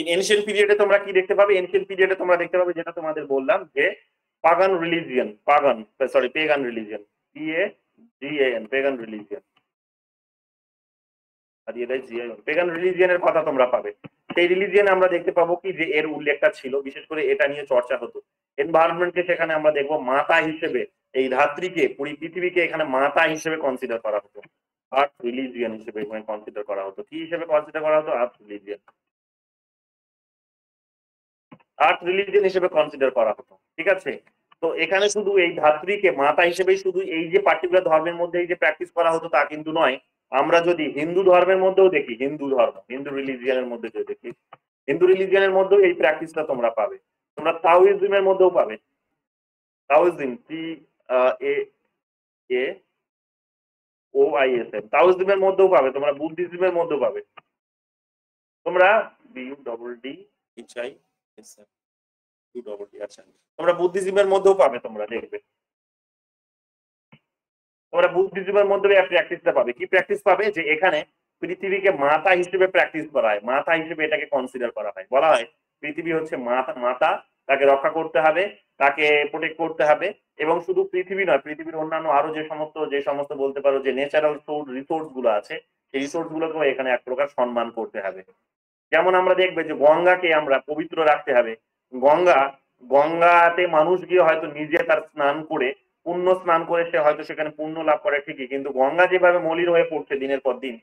in ancient পিরিয়ডে তোমরা কি দেখতে পাবে, এনশিয়েন্ট পিরিয়ডে তোমরা দেখতে পাবে যেটা তোমাদের বললাম যে পেগান রিলিজিয়ন, PAGAN, পেগান রিলিজিয়ন, পেগান রিলিজিয়নের কথা তোমরা পাবে। সেই রিলিজিয়নে আমরা দেখতে পাবো কি যে এর উল্লেখটা ছিল, বিশেষ করে এটা নিয়ে চর্চা হতো। এনভায়রনমেন্টকে সেখানে আমরা দেখবো মাতা হিসেবে, এই ধাত্রীকে, পুরো পৃথিবীকে এখানে মাতা হিসেবে কনসিডার করা হতো, আর্থ রিলিজিয়ন হিসেবে এখানে কনসিডার করা হতো। কি হিসেবে কনসিডার করা হতো? আর্থ রিলিজিয়ন হিসেবে কনসিডার করা হতো। ঠিক আছে, তো এখানে শুধু এই ধাত্রীকে মাতা হিসেবে শুধু এই যে পার্টিকুলার ধর্মের মধ্যে এই যে প্র্যাকটিস করা হতো তা কিন্তু নয়। আমরা যদি হিন্দু ধর্মের মধ্যেও দেখি, হিন্দু রিলিজিয়নের মধ্যে যদি দেখি, হিন্দু রিলিজিয়নের মধ্যেও এই প্র্যাকটিসটা তোমরা পাবে। তোমরা তাওইজমের মধ্যেও পাবে, তাওইজম, TAOISM, তাওইজমের মধ্যেও পাবে, তোমরা বুদ্ধিজমের মধ্যেও পাবে, তোমরা তোমরা বুদ্ধিজমের মধ্যেও পাবে, তোমরা দেখবে তোমরা বুদ্ধিজমের মধ্যে এই প্র্যাকটিসটা পাবে। কি প্র্যাকটিস পাবে? যে এখানে পৃথিবীকে মাতা হিসেবে প্র্যাকটিস করা হয়, মাতা হিসেবে এটাকে কনসিডার করা হয়, বলা হয় পৃথিবী হচ্ছে মাতা, তাকে রক্ষা করতে হবে, তাকে প্রোটেক্ট করতে হবে। এবং শুধু পৃথিবী নয়, পৃথিবীর অন্যান্য আরো যে সমস্ত বলতে পারো যে ন্যাচারাল রিসোর্স গুলো আছে, সেই রিসোর্স গুলোকেও এখানে এক প্রকার সম্মান করতে হবে। যেমন আমরা দেখবে যে গঙ্গাকে আমরা পবিত্র রাখতে হবে। গঙ্গা গঙ্গাতে মানুষ গিয়ে হয়তো নিজে তার স্নান করে পুণ্য স্নান করে সে হয়তো সেখানে পুণ্য লাভ করে ঠিকই, কিন্তু গঙ্গা যেভাবে মলিন হয়ে পড়ছে দিনের পর দিন,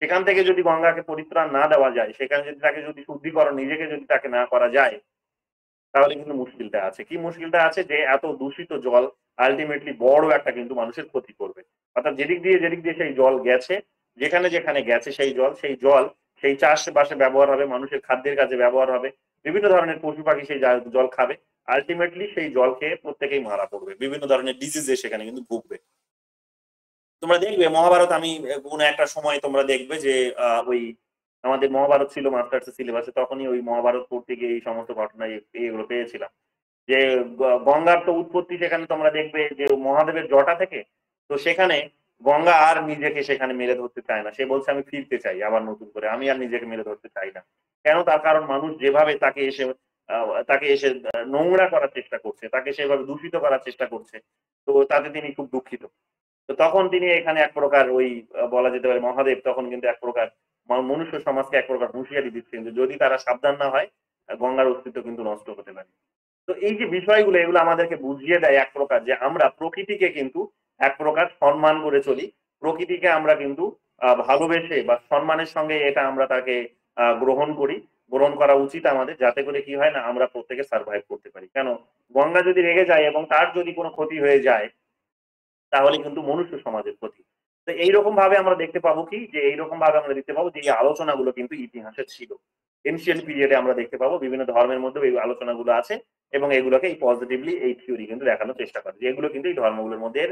সেখান থেকে যদি গঙ্গাকে পরিত্রাণ না দেওয়া যায়, সেখানে যদি তাকে যদি শুদ্ধিকরণ নিজেকে যদি তাকে না করা যায়, তাহলে কিন্তু মুশকিলটা আছে। কি মুশকিলটা আছে? যে এত দূষিত জল আলটিমেটলি বড় একটা কিন্তু মানুষের ক্ষতি করবে। অর্থাৎ যেদিক দিয়ে সেই জল গেছে, যেখানে যেখানে গেছে সেই জল সেই চাষবাসে ব্যবহার হবে, মানুষের খাদ্যের কাজে ব্যবহার হবে, বিভিন্ন ধরনের পশু পাখি সেই জল খাবে। আলটিমেটলি সেই জল খেয়ে প্রত্যেকেই মারা পড়বে, বিভিন্ন ধরনের ডিজিজে সেখানে কিন্তু ভুগবে। তোমরা দেখবে মহাভারত, আমি কোনো একটা সময় তোমরা দেখবে যে ওই আমাদের মহাভারত ছিল মাস্টার্স সিলেবাসে, তখনই ওই মহাভারত পড়তে গিয়ে এই সমস্ত ঘটনা এগুলো পেয়েছিলাম। যে গঙ্গার তো উৎপত্তি সেখানে তোমরা দেখবে যে মহাদেবের জটা থেকে। তো সেখানে গঙ্গা আর নিজেকে সেখানে মেরে ধরতে চায় না, সে বলছে আমি ফিরতে চাই আবার নতুন করে, আমি আর নিজেকে মেরে ধরতে চাই না। কেন? তার কারণ মানুষ যেভাবে তাকে এসে নোংরা করার চেষ্টা করছে, তাকে সেভাবে দূষিত করার চেষ্টা করছে, তো তাতে তিনি খুব দুঃখিত। তো তখন তিনি এখানে এক প্রকার ওই বলা যেতে পারে মহাদেব তখন কিন্তু এক প্রকার মনুষ্য সমাজকে এক প্রকার হুঁশিয়ারি দিচ্ছেন যে যদি তারা সাবধান না হয়, গঙ্গার অস্তিত্ব কিন্তু নষ্ট হতে পারে। তো এই যে বিষয়গুলো, এগুলো আমাদেরকে বুঝিয়ে দেয় এক প্রকার যে আমরা প্রকৃতিকে কিন্তু এক প্রকার সম্মান করে চলি। প্রকৃতিকে আমরা কিন্তু ভালোবেসে বা সম্মানের সঙ্গে এটা আমরা তাকে গ্রহণ করি, গ্রহণ করা উচিত আমাদের, যাতে করে কি হয় না আমরা প্রত্যেকে সার্ভাইভ করতে পারি। কেন? গঙ্গা যদি রেগে যায় এবং তার যদি কোনো ক্ষতি হয়ে যায়, তাহলে কিন্তু মনুষ্য সমাজের ক্ষতি। তো এইরকম ভাবে আমরা দেখতে পাবো কি, যে এইরকম ভাবে আমরা দেখতে পাবো যে এই আলোচনাগুলো কিন্তু ইতিহাসে ছিল। এনশিয়েন্ট পিরিয়ডে আমরা দেখতে পাবো বিভিন্ন ধর্মের মধ্যে এই আলোচনাগুলো আছে, এবং এগুলোকে এই পজিটিভলি এই থিওরি কিন্তু দেখানোর চেষ্টা করে যে এগুলো কিন্তু এই ধর্মগুলোর মধ্যে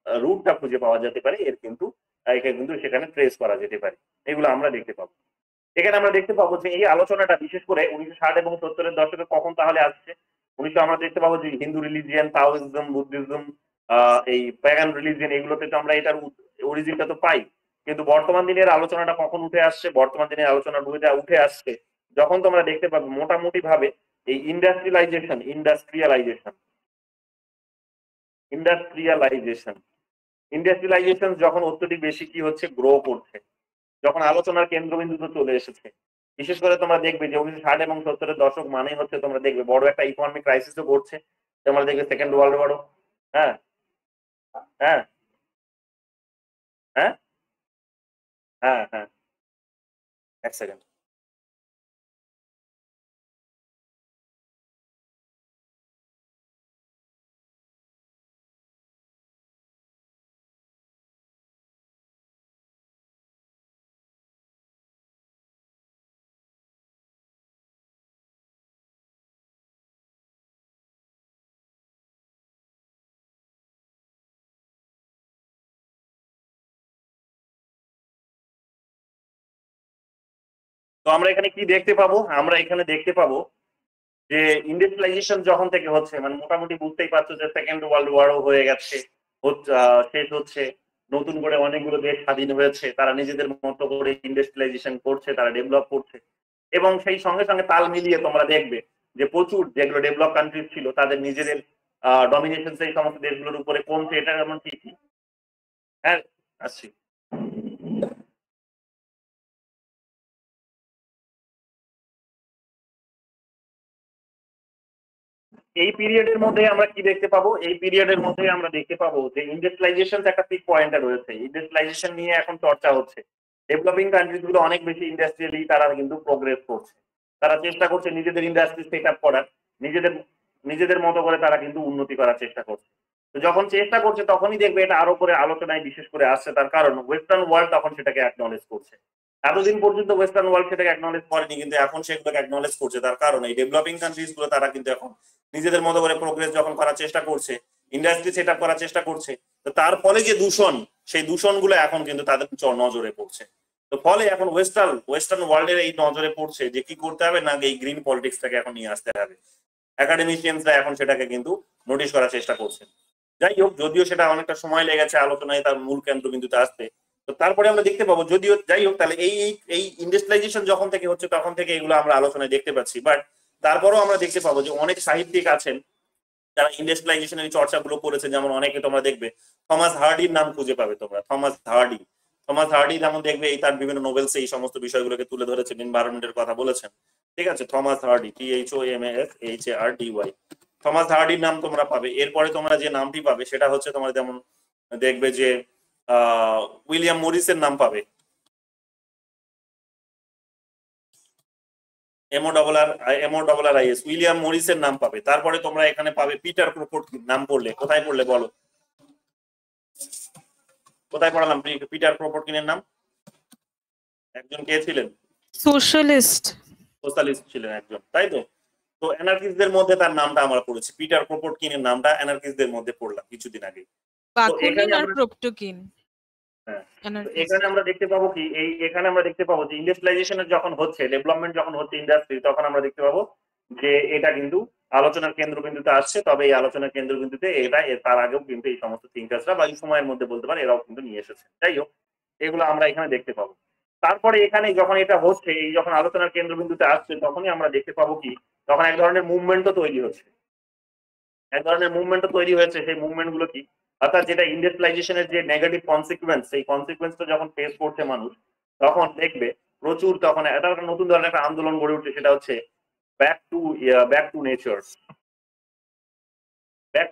রুটটা খুঁজে পাওয়া যেতে পারে, এর কিন্তু একে কিন্তু সেখানে ট্রেস করা যেতে পারে। এগুলো আমরা দেখতে পাবো। এখানে আমরা দেখতে পাবো যে এই আলোচনাটা বিশেষ করে 1960 এবং 70-এর দশকে কখন তাহলে আসছে। আমরা দেখতে পাবো যে হিন্দু রিলিজিয়ান, তাওইজম, বুদ্ধিজম, এই প্যাগান রিলিজিয়ন, এগুলোতে তো আমরা এটার অরিজিনটা তো পাই। কিন্তু বর্তমান দিনের আলোচনাটা কখন উঠে আসছে? বর্তমান দিনের আলোচনা উঠে আসছে যখন তোমরা দেখতে পাবে মোটামুটি ভাবে এই ইন্ডাস্ট্রিয়ালাইজেশন যখন অত্যধিক বেশি কি হচ্ছে, গ্রো করছে, যখন আলোচনার কেন্দ্রবিন্দুতে চলে এসেছে। বিশেষ করে তোমরা দেখবে যে 1960 এবং 70-এর দশক মানে হচ্ছে তোমরা দেখবে বড় একটা ইকোনমিক ক্রাইসিসও ঘটছে। তোমরা দেখবে সেকেন্ড ওয়ার্ল্ড ওয়ারও। হ্যাঁ, হ্যাঁ, হ্যাঁ, হ্যাঁ, হ্যাঁ, এক সেকেন্ড। তো আমরা এখানে কি দেখতে পাবো? আমরা এখানে দেখতে পাবো যে ইন্ডাস্ট্রিয়ালাইজেশন যখন থেকে হচ্ছে, মানে মোটামুটি বুঝতেই পারছো যে সেকেন্ড ওয়ার্ল্ড ওয়ারও হয়ে গেছে, শেষ হচ্ছে, নতুন করে অনেকগুলো দেশ স্বাধীন হয়েছে, তারা নিজেদের মতো করে ইন্ডাস্ট্রিয়ালাইজেশন করছে, তারা ডেভেলপ করছে। এবং সেই সঙ্গে সঙ্গে তাল মিলিয়ে তোমরা দেখবে যে প্রচুর যেগুলো ডেভেলপ কান্ট্রি ছিল তাদের নিজেদের ডমিনেশন সেই সমস্ত দেশগুলোর উপরে কমছে, এটা যেমন ঠিকই। হ্যাঁ, আসছি। এই পিরিয়ডের মধ্যে আমরা কি দেখতে পাবো? এই পিরিয়ডের মধ্যে আমরা দেখতে পাবো যে ইন্ডাস্ট্রিয়ালাইজেশন একটা পিক পয়েন্টে রয়েছে। ইন্ডাস্ট্রিয়ালাইজেশন নিয়ে এখন চর্চা হচ্ছে। ডেভেলপিং কান্ট্রিজ গুলো অনেক বেশি ইন্ডাস্ট্রিয়ালি তারা কিন্তু প্রোগ্রেস করছে, তারা চেষ্টা করছে নিজেদের ইন্ডাস্ট্রি সেট আপ করার, নিজেদের নিজেদের মতো করে তারা কিন্তু উন্নতি করার চেষ্টা করছে। তো যখন চেষ্টা করছে তখনই দেখবে এটা আরো করে আলোচনায় বিশেষ করে আসছে, তার কারণ ওয়েস্টার্ন ওয়ার্ল্ড তখন সেটাকে অ্যাকনলেজ করছে। এতদিন পর্যন্ত ওয়েস্টার্ন ওয়ার্ল্ড সেটাকে অ্যাকনলেজ করেনি, কিন্তু এখন সেগুলোকে অ্যাকনলেজ করছে। তার কারণ এই ডেভেলপিং কান্ট্রিজ গুলো তারা কিন্তু এখন নিজেদের মতো করে প্রোগ্রেস যখন করার চেষ্টা করছে, ইন্ডাস্ট্রি সেট আপ করার চেষ্টা করছে, তো তার ফলে যে দূষণ, সেই দূষণগুলো এখন কিন্তু তাদের নজরে পড়ছে। তো ফলে এখন ওয়েস্টার্ন ওয়ার্ল্ডের এই নজরে পড়ছে যে কি করতে হবে না, এই গ্রিন পলিটিক্সটাকে এখন নিয়ে আসতে হবে। একাডেমিশিয়ানসরা এখন সেটাকে কিন্তু নোটিশ করার চেষ্টা করছে। যাই হোক, যদিও সেটা অনেকটা সময় লেগেছে আলোচনায় তার মূল কেন্দ্রবিন্দুতে আসতে, তো তারপরে আমরা দেখতে পাবো যদিও, যাই হোক, তাহলে এই ইন্ডাস্ট্রিয়ালাইজেশন যখন থেকে হচ্ছে তখন থেকে এগুলো আমরা আলোচনায় দেখতে পাচ্ছি। বাট তারপরেও আমরা দেখতে পাবো যে অনেক সাহিত্যিক আছেন যারা ইন্ডাস্ট্রিয়ালাইজেশনের চর্চাগুলো করেছে, যেমন অনেকে তোমরা দেখবে থমাস হার্ডির নাম খুঁজে পাবে তোমরা। থমাস হার্ডি যেমন দেখবে এই তার বিভিন্ন নোবেলস এই সমস্ত বিষয়গুলোকে তুলে ধরেছেন, এনভায়রনমেন্টের কথা বলেছেন, ঠিক আছে। থমাস হার্ডি, THOMASHARDY, থমাস হার্ডির নাম তোমরা পাবে। এরপরে তোমরা যে নামটি পাবে সেটা হচ্ছে তোমার যেমন দেখবে যে উইলিয়াম মরিসের নাম পাবে, MORRIS, উইলিয়াম মরিসের নাম পাবে। তারপরে তোমরা এখানে পাবে পিটার ক্রোপটকিন। নাম পড়লে কোথায় পড়লে বলো, কোথায় পড়ালাম পিটার ক্রোপটকিনের নাম? একজন কে ছিলেন? সোশ্যালিস্ট ছিলেন একজন, তাই তো। তো অ্যানার্কিস্টদের মধ্যে তার নামটা আমরা পড়েছি, পিটার ক্রোপটকিনের নামটা অ্যানার্কিস্টদের মধ্যে পড়লাম কিছুদিন আগে। বাকুনিন আর ক্রোপটকিন। হ্যাঁ, এখানে আমরা দেখতে পাবো কি, এখানে আমরা দেখতে পাবো যে ইন্ডাস্ট্রিয়ালাইজেশনের যখন হচ্ছে, ডেভেলপমেন্ট যখন হচ্ছে ইন্ডাস্ট্রি, তখন আমরা দেখতে পাবো যে এটা কিন্তু আলোচনার কেন্দ্রবিন্দুতে আসছে। তবে এই আলোচনার কেন্দ্রবিন্দুতে এটা তার আগেও কিন্তু এই সমস্ত থিঙ্কার্সরা বা এই সময়ের মধ্যে বলতে পারে এরাও কিন্তু নিয়ে এসেছে। যাই হোক, এগুলো আমরা এখানে দেখতে পাবো। তারপরে এখানে যখন এটা হচ্ছে, এই যখন আলোচনার কেন্দ্রবিন্দুতে আসছে, তখনই আমরা দেখতে পাবো কি, তখন এক ধরনের মুভমেন্টও তৈরি হচ্ছে। সেই মুভমেন্ট গুলো কি, অর্থাৎ যেটা ইন্ডাস্ট্রিয়ালাইজেশনের যে নেগেটিভ কনসিকুয়েন্স, সেই কনসিকুয়েন্সটা যখন ফেস করছে মানুষ, তখন দেখবে প্রচুর, তখন এটা একটা নতুন ধরনের একটা আন্দোলন গড়ে উঠছে, সেটা হচ্ছে ব্যাক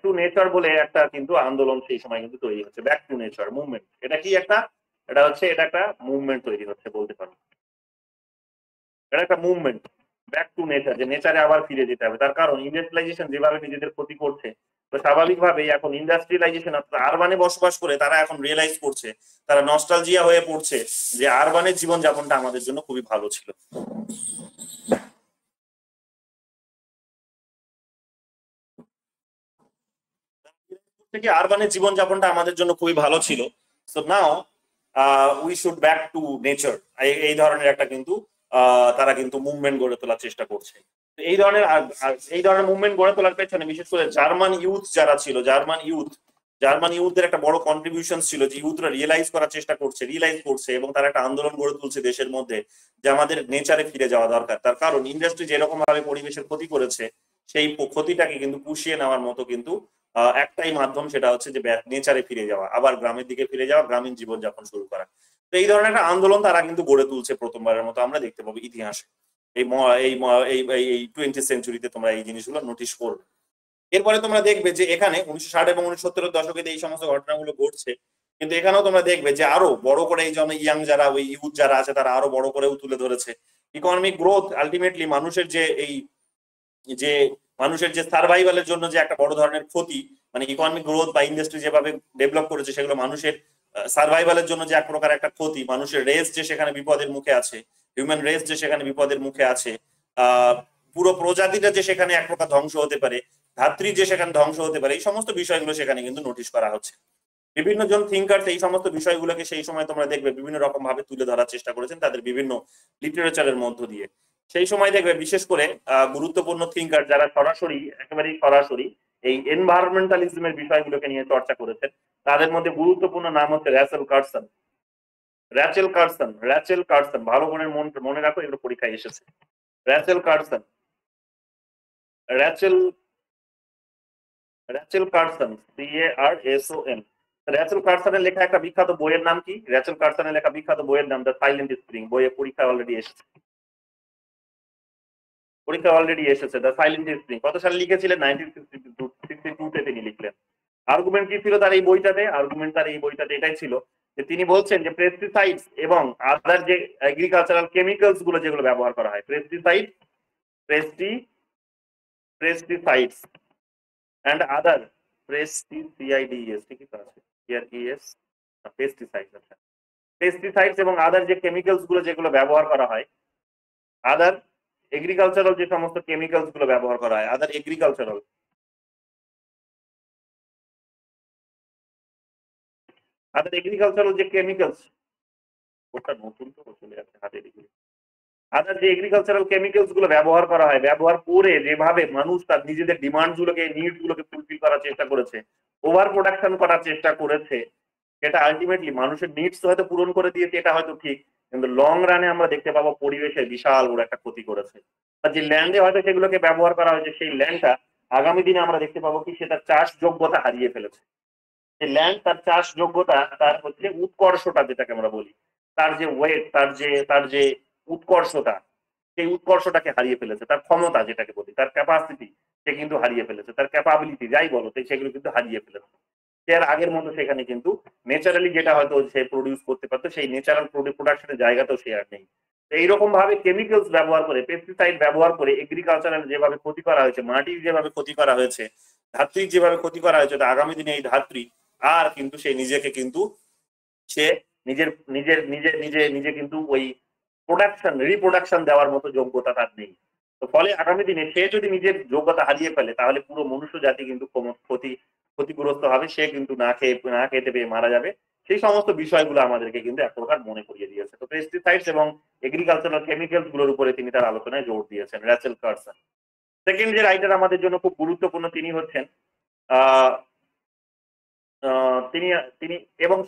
টু নেচার বলে একটা কিন্তু আন্দোলন সেই সময় কিন্তু তৈরি হচ্ছে। ব্যাক টু নেচার মুভমেন্ট, এটা কি একটা, এটা একটা মুভমেন্ট তৈরি হচ্ছে বলতে পারো। এটা একটা মুভমেন্ট ব্যাক টু নেচার, যে নেচারে আবার ফিরে যেতে হবে। তার কারণ ইন্ডাস্ট্রিয়ালাইজেশন যেভাবে নিজেদের ক্ষতি করছে, তো স্বাভাবিকভাবেই এখন ইন্ডাস্ট্রিয়ালাইজেশন আরবানে বসবাস করে তারা এখন রিয়েলাইজ করছে, তারা নস্টালজিয়া হয়ে পড়ছে যে আরবানের জীবনযাপনটা আমাদের জন্য খুবই ভালো ছিল। আরবানের জীবনযাপনটা আমাদের জন্য খুবই ভালো ছিল, so now we should back to nature. এই ধরনের একটা কিন্তু তারা কিন্তু মুভমেন্ট গড়ে তোলার চেষ্টা করছে। এই ধরনের মুভমেন্ট গড়ে তোলার পেছনে বিশেষ করে জার্মান ইউথ যারা ছিল, জার্মান ইউথদের একটা বড় কন্ট্রিবিউশন ছিল, যে ইউথরা রিয়েলাইজ করছে এবং তারা একটা আন্দোলন গড়ে তুলছে দেশের মধ্যে যে আমাদের নেচারে ফিরে যাওয়া দরকার। তার কারণ ইন্ডাস্ট্রি যেরকম ভাবে পরিবেশের ক্ষতি করেছে, সেই ক্ষতিটাকে কিন্তু পুষিয়ে নেওয়ার মতো কিন্তু একটাই মাধ্যম, সেটা হচ্ছে যে নেচারে ফিরে যাওয়া, আবার গ্রামের দিকে ফিরে যাওয়া, গ্রামীণ জীবনযাপন শুরু করা। তো এই ধরনের একটা আন্দোলন তারা কিন্তু গড়ে তুলছে প্রথমবারের মতো আমরা দেখতে পাবো ইতিহাসে। এই 20th সেঞ্চুরিতে তোমরা এই জিনিসগুলো নোটিশ করবে। এরপরে তোমরা দেখবে যে এখানে 1960 এবং 1970 দশকে এই সমস্ত ঘটনাগুলো ঘটছে, কিন্তু এখানেও তোমরা দেখবে যে আরো বড় করে এই জন্য ইয়াং যারা, ওই ইউথ যারা আছে, তারা আরো বড় করেও তুলে ধরেছে ইকোনমিক গ্রোথ আলটিমেটলি মানুষের যে সার্ভাইভালের জন্য যে একটা বড় ধরনের ক্ষতি, মানে ইকোনমিক গ্রোথ বা ইন্ডাস্ট্রি যেভাবে ডেভেলপ করেছে সেগুলো মানুষের সার্ভাইভালের জন্য যে এক প্রকার একটা ক্ষতি, মানুষের রেস যে সেখানে বিপদের মুখে আছে, হিউম্যান রেস যে সেখানে বিপদের মুখে আছে, পুরো প্রজাতিটা যে সেখানে এক প্রকার ধ্বংস হতে পারে, ধাত্রী যে সেখানে ধ্বংস হতে পারে, এই সমস্ত বিষয়গুলো সেখানে কিন্তু নোটিশ করা হচ্ছে। বিভিন্ন জন থিঙ্কার্স এই সমস্ত বিষয়গুলোকে সেই সময় তোমরা দেখবে বিভিন্ন রকম ভাবে তুলে ধরার চেষ্টা করেছেন তাদের বিভিন্ন লিটারেচারের মধ্য দিয়ে। সেই সময় দেখবে বিশেষ করে গুরুত্বপূর্ণ থিঙ্কার যারা একেবারেই সরাসরি এই এনভায়রনমেন্টালিজমের বিষয়গুলোকে নিয়ে চর্চা করেছেন, তাদের মধ্যে গুরুত্বপূর্ণ নাম হচ্ছে র্যাচেল কার্সন। ভালো করে মনে রাখো, এগুলো পরীক্ষায় এসেছে। Rachel Carson, CARSON। র্যাচেল কার্সনের লেখা একটা বিখ্যাত বইয়ের নাম কি? র্যাচেল কার্সনের লেখা বিখ্যাত বইয়ের নাম দ্য সাইলেন্ট স্প্রিং। বইয়ে পরীক্ষা অলরেডি এসেছে। দ্য সাইলেন্ট স্প্রিং কত সালে লিখেছিলেন? 1962-তে তিনি লিখলেন। আর্গুমেন্ট কি ছিল তার এই বইটাতে? এটাই ছিল যে তিনি বলছেন যে পেস্টিসাইডস এবং আদার যে এগ্রিকালচারাল কেমিক্যালস গুলো যেগুলো ব্যবহার করা হয়, পেস্টিসাইডস and other পেস্টিসাইডস এবং আদার যে কেমিক্যালস গুলো যেগুলো ব্যবহার করা হয়, আদার এগ্রিকালচারাল যে সমস্ত কেমিক্যালস গুলো ব্যবহার করা হয়, আদার এগ্রিকালচারাল যে কেমিক্যালস, ওটা নতুন তো চলে যাচ্ছে হাতে এগুলো, আদার যে এগ্রিকালচারাল কেমিক্যালস গুলো ব্যবহার করা হয়, ব্যবহার করে যেভাবে মানুষ তার নিজেদের ডিমান্ড গুলোকে, নিডস গুলোকে ফুলফিল করার চেষ্টা করেছে, ওভার প্রোডাকশন করার চেষ্টা করেছে, সেটা আলটিমেটলি মানুষের নিডস হয়তো পূরণ করে দিয়েছে, এটা হয়তো ঠিক, কিন্তু লং রানে আমরা দেখতে পাবো পরিবেশের বিশাল বড় একটা ক্ষতি করেছে। আর যে ল্যান্ডে হয়তো সেগুলোকে ব্যবহার করা হয়েছে, সেই ল্যান্ডটা আগামী দিনে আমরা দেখতে পাবো কি সে তার চাষ যোগ্যতা হারিয়ে ফেলেছে। যে ল্যান্ড তার চাষ যোগ্যতা, তার হচ্ছে উৎকর্ষতা যেটাকে আমরা বলি, তার যে ওয়েট, তার যে উৎকর্ষতা, সেই উৎকর্ষটাকে হারিয়ে ফেলেছে। তার ক্ষমতা যেটাকে বলি, তার ক্যাপাসিটি সে কিন্তু হারিয়ে ফেলেছে, তার ক্যাপাবিলিটি যাই বলো সেগুলো কিন্তু হারিয়ে ফেলেছে। সে আর আগের মতো সেখানে কিন্তু ন্যাচারালি যেটা হয়তো সে প্রডিউস করতে পারতো সেই ন্যাচারাল প্রোডাকশনের জায়গাতেও সে আর নেই। এইরকম ভাবে কেমিক্যালস ব্যবহার করে, পেস্টিসাইড ব্যবহার করে এগ্রিকালচারাল যেভাবে ক্ষতি করা হয়েছে, মাটির যেভাবে ক্ষতি করা হয়েছে, ধাত্রীর যেভাবে ক্ষতি করা হয়েছে, আগামী দিনে এই ধাত্রী আর কিন্তু সে নিজেকে কিন্তু সে নিজের নিজের নিজে নিজে নিজে কিন্তু ওই রিপ্রোডাকশন দেওয়ার মতো যোগ্যতা তার নেই। তো ফলে আগামী দিনে সে যদি নিজের যোগ্যতা হারিয়ে ফেলে তাহলে পুরো মনুষ্য জাতি কিন্তু ক্ষতিগ্রস্ত হবে। সে কিন্তু না খেতে পেয়ে মারা যাবে। সেই সমস্ত বিষয়গুলো আমাদেরকে কিন্তু এক প্রকার মনে করিয়ে দিয়েছে। তো পেস্টিসাইডস এবং এগ্রিকালচারাল কেমিক্যালস গুলোর উপরে তিনি তার আলোচনায় জোর দিয়েছেন র্যাচেল কার্সন। সেকেন্ড যে রাইটার আমাদের জন্য খুব গুরুত্বপূর্ণ তিনি হচ্ছেন তিনি তিনি এবং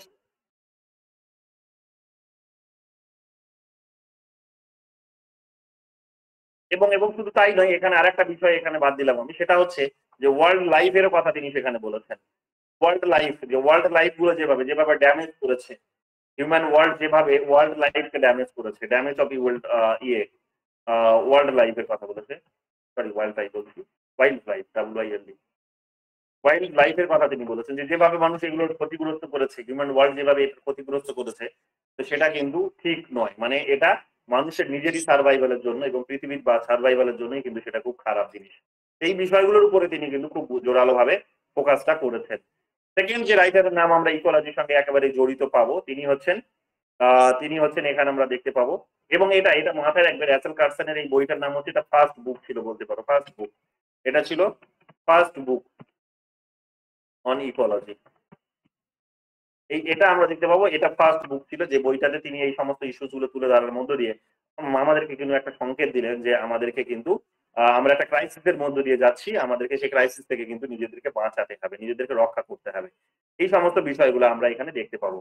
এবং এবং শুধু তাই নয়, এখানে আরেকটা বিষয় এখানে বাদ দিলাম আমি, সেটা হচ্ছে যে ওয়ার্ল্ড লাইফের কথা তিনি সেখানে বলেছেন। ওয়ার্ল্ড লাইফ গুলো যেভাবে ড্যামেজ করেছে, হিউম্যান ওয়ার্ল্ড লাইফকে ড্যামেজ করেছে, ড্যামেজ অফ ওয়ার্ল্ড লাইফের কথা বলেছে। সরি, ওয়াইল্ড লাইফ বলছি, ওয়াইল্ড লাইফ, WILD, ওয়াইল্ড লাইফের কথা তিনি বলেছেন যে যেভাবে মানুষ এগুলোর ক্ষতিগ্রস্ত করেছে, হিউম্যান ওয়ার্ল্ড যেভাবে এটা ক্ষতিগ্রস্ত করেছে, তো সেটা কিন্তু ঠিক নয়। মানে এটা মানুষের নিজেরই সার্ভাইভালের জন্য এবং পৃথিবীর বা সার্ভাইভালের জন্যই কিন্তু সেটা খুব খারাপ জিনিস। এই বিষয়গুলোর উপরে তিনি কিন্তু খুব জোরালো ভাবে ফোকাসটা করেছেন। সেকেন্ড যে রাইটারের নাম আমরা ইকোলজির সঙ্গে একেবারে জড়িত পাবো, তিনি হচ্ছেন এখানে আমরা দেখতে পাবো, এবং এটা মাথায় রাখবে, র্যাচেল কার্সনের এই বইটার নাম হচ্ছে, এটা ফার্স্ট বুক ছিল বলতে পারো, ফার্স্ট বুক, এটা ছিল ফার্স্ট বুক অন ইকোলজি। এটা আমরা দেখতে পাবো, এটা ফার্স্ট বুক ছিল যে বইটাতে তিনি এই সমস্ত ইস্যুস গুলো তুলে ধরার মধ্য দিয়ে আমাদেরকে কিন্তু একটা সংকেত দিলেন যে আমাদেরকে কিন্তু আমরা একটা ক্রাইসিসের মধ্য দিয়ে যাচ্ছি, আমাদেরকে সেই ক্রাইসিস থেকে কিন্তু নিজেদেরকে বাঁচাতে হবে, নিজেদেরকে রক্ষা করতে হবে। এই সমস্ত বিষয়গুলো আমরা এখানে দেখতে পাবো।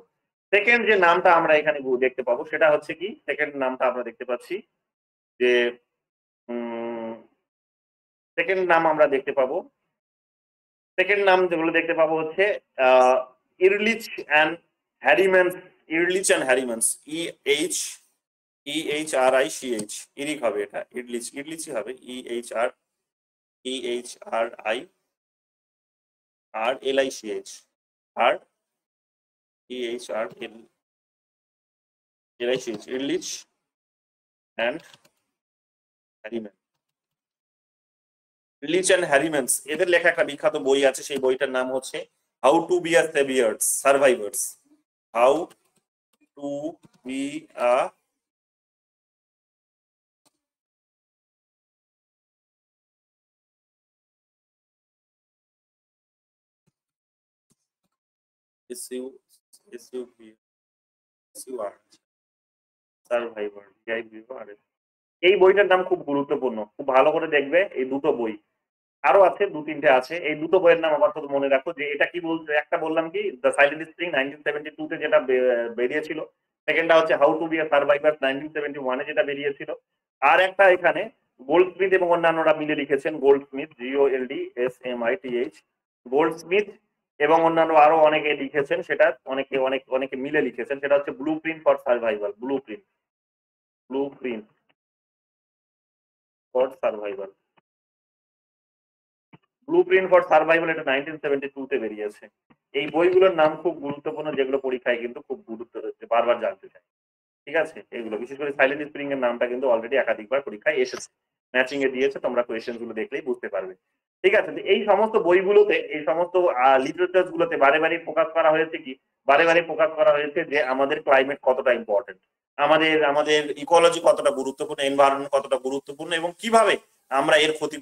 সেকেন্ড যে নামটা আমরা এখানে দেখতে পাবো সেটা হচ্ছে কি, সেকেন্ড নামটা আমরা দেখতে পাচ্ছি যে সেকেন্ড নাম আমরা দেখতে পাবো, সেকেন্ড নাম যেগুলো দেখতে পাবো হচ্ছে ইরলিচ অ্যান্ড হ্যারিম্যান্স, EHRICH, ইরিক হবে, এটা ইরলিচই হবে, EHRICH ইরলিচ অ্যান্ড হ্যারিম্যান্স, এদের লেখা একটা বিখ্যাত বই আছে, সেই বইটার নাম হচ্ছে How to be a survivors, how to be a survivor. এই বইটার নাম খুব গুরুত্বপূর্ণ, খুব ভালো করে দেখবে। এই দুটো বই আরো আছে, দু তিনটে আছে, এই দুটো বইয়ের নাম আবার শুধু মনে রাখো যে এটা কি বলছে। একটা বললাম কি, দ্য সাইলেন্ট স্প্রিং 1972 তে যেটা বেরিয়েছিল, সেকেন্ডটা হচ্ছে How to be a survivor 1971 এ যেটা বেরিয়েছিল। আর একটা এখানে গোল্ডস্মিথ এবং অন্যান্যরা মিলে লিখেছেন, গোল্ডস্মিথ, GOLDSMITH, গোল্ডস্মিথ এবং অন্যান্য আরো অনেকে লিখেছেন, সেটা অনেকে মিলে লিখেছেন, সেটা হচ্ছে blue print for survival, blue print for survival, এটা 1972 তে বেরিয়েছে। এই বইগুলোর নাম খুব গুরুত্বপূর্ণ, যেগুলো পরীক্ষায় কিন্তু খুব গুরুত্ব হচ্ছে, বারবার জানতে চাই। ঠিক আছে, এগুলো বিশেষ করে সাইলেন্ট স্প্রিং এর নামটা কিন্তু অলরেডি একাধিকবার পরীক্ষায় এসেছে, ম্যাচিং এ দিয়েছে, তোমরা কোয়েশ্চেন গুলো দেখলেই বুঝতে পারবে। ঠিক আছে, এই সমস্ত বইগুলোতে, এই সমস্ত লিটারেচার গুলোতে বারে বারে ফোকাস করা হয়েছে যে আমাদের ক্লাইমেট কতটা ইম্পর্টেন্ট, আমাদের ইকোলজি কতটা গুরুত্বপূর্ণ, এনভায়রনমেন্ট কতটা গুরুত্বপূর্ণ, এবং কিভাবে আমরা এর ক্ষতি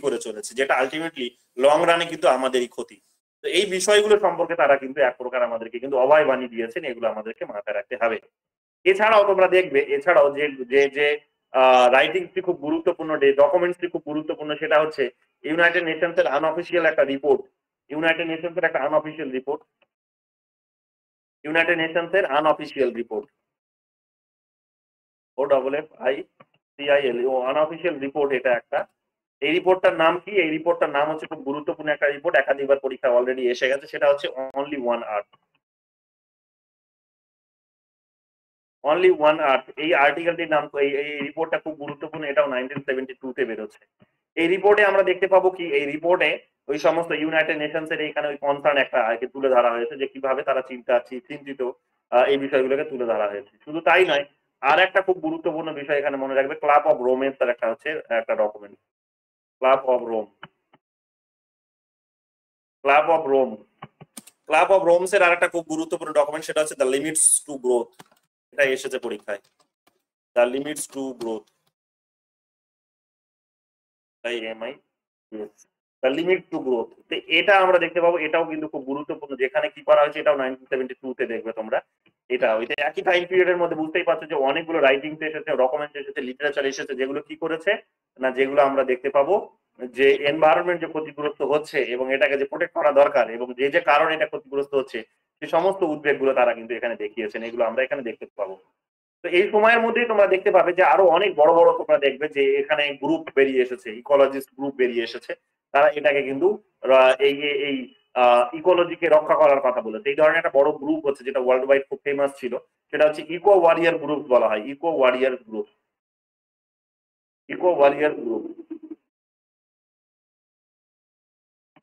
করে চলেছে, যেটা আলটিমেটলি লং রানে কিন্তু আমাদেরই ক্ষতি। তো এই বিষয়গুলো সম্পর্কে তারা কিন্তু এক প্রকার আমাদেরকে কিন্তু অভয় বাণী দিয়েছেন, এগুলো আমাদেরকে মাথায় রাখতে হবে। এছাড়াও তোমরা দেখবে, এছাড়াও যে রাইটিংসটি খুব গুরুত্বপূর্ণ, যে ডকুমেন্টসটি খুব গুরুত্বপূর্ণ, সেটা হচ্ছে ইউনাইটেড নেশনস এর আনঅফিসিয়াল একটা রিপোর্ট, ইউনাইটেড নেশনস এর unofficial report, OFFICIL, unofficial report. এটা একটা এই রিপোর্টটার নাম কি? এই রিপোর্টটার নাম হচ্ছে, খুব গুরুত্বপূর্ণ একটা রিপোর্ট, একাধিকবার পরীক্ষা অলরেডি এসে গেছে, সেটা হচ্ছে অনলি ওয়ান আর্থ। অনলি ওয়ান আর্থ, এই আর্টিকেলটির নাম, এই রিপোর্টটা খুব গুরুত্বপূর্ণ, এটাও 1972 তে বেরোচ্ছে। এই রিপোর্টে আমরা দেখতে পাবো কি, এই রিপোর্টে ওই সমস্ত ইউনাইটেড নেশনস এর এখানে ওই কনসার্ন একটা তুলে ধরা হয়েছে, যে কিভাবে তারা চিন্তিত এই বিষয়গুলোকে তুলে ধরা হয়েছে। শুধু তাই নয়, আর একটা খুব গুরুত্বপূর্ণ বিষয় এখানে মনে রাখবে, ক্লাব অফ রোমের তার একটা হচ্ছে একটা document, Club of Rome. Club of Rome, Club of Rome's এর আর একটা খুব গুরুত্বপূর্ণ ডকুমেন্ট, সেটা হচ্ছে দ্য লিমিটস টু গ্রোথ। এটা এসেছে পরীক্ষায়, দ্য লিমিটস টু গ্রোথ, তাই এমআই, দ্য লিমিট টু গ্রোথ। তো এটা আমরা দেখতে পাবো, এটাও কিন্তু খুব গুরুত্বপূর্ণ, যেখানে কি করা হয়েছে, এটাও 1972 তে দেখবে তোমরা। এটা একই টাইম পিরিয়ডের মধ্যে, বুঝতেই পারছো যে অনেকগুলো রাইটিংস এসেছে, ডকুমেন্ট এসেছে, লিটারেচার এসেছে, যেগুলো কি করেছে না, যেগুলো আমরা দেখতে পাবো যে এনভায়রনমেন্ট যে ক্ষতিগ্রস্ত হচ্ছে এবং এটাকে যে প্রোটেক্ট করা দরকার, এবং যে যে কারণে এটা ক্ষতিগ্রস্ত হচ্ছে, সেই সমস্ত উদ্বেগগুলো তারা কিন্তু এখানে দেখিয়েছেন, এগুলো আমরা এখানে দেখতে পাবো। তো এই সময়ের মধ্যেই তোমরা দেখতে পাবে যে আরো অনেক বড় বড় তোমরা দেখবে যে এখানে গ্রুপ বেরিয়ে এসেছে, ইকোলজিস্ট গ্রুপ বেরিয়ে এসেছে, তারা এটাকে কিন্তু এই এই ইকোলজিকে রক্ষা করার কথা বলেছে। এই ধরনের একটা বড় গ্রুপ হচ্ছে, যেটা ওয়ার্ল্ড ওয়াইড খুব ফেমাস ছিল, সেটা হচ্ছে ইকো ওয়ারিয়ার গ্রুপ বলা হয়, eco warrior group, eco warrior group.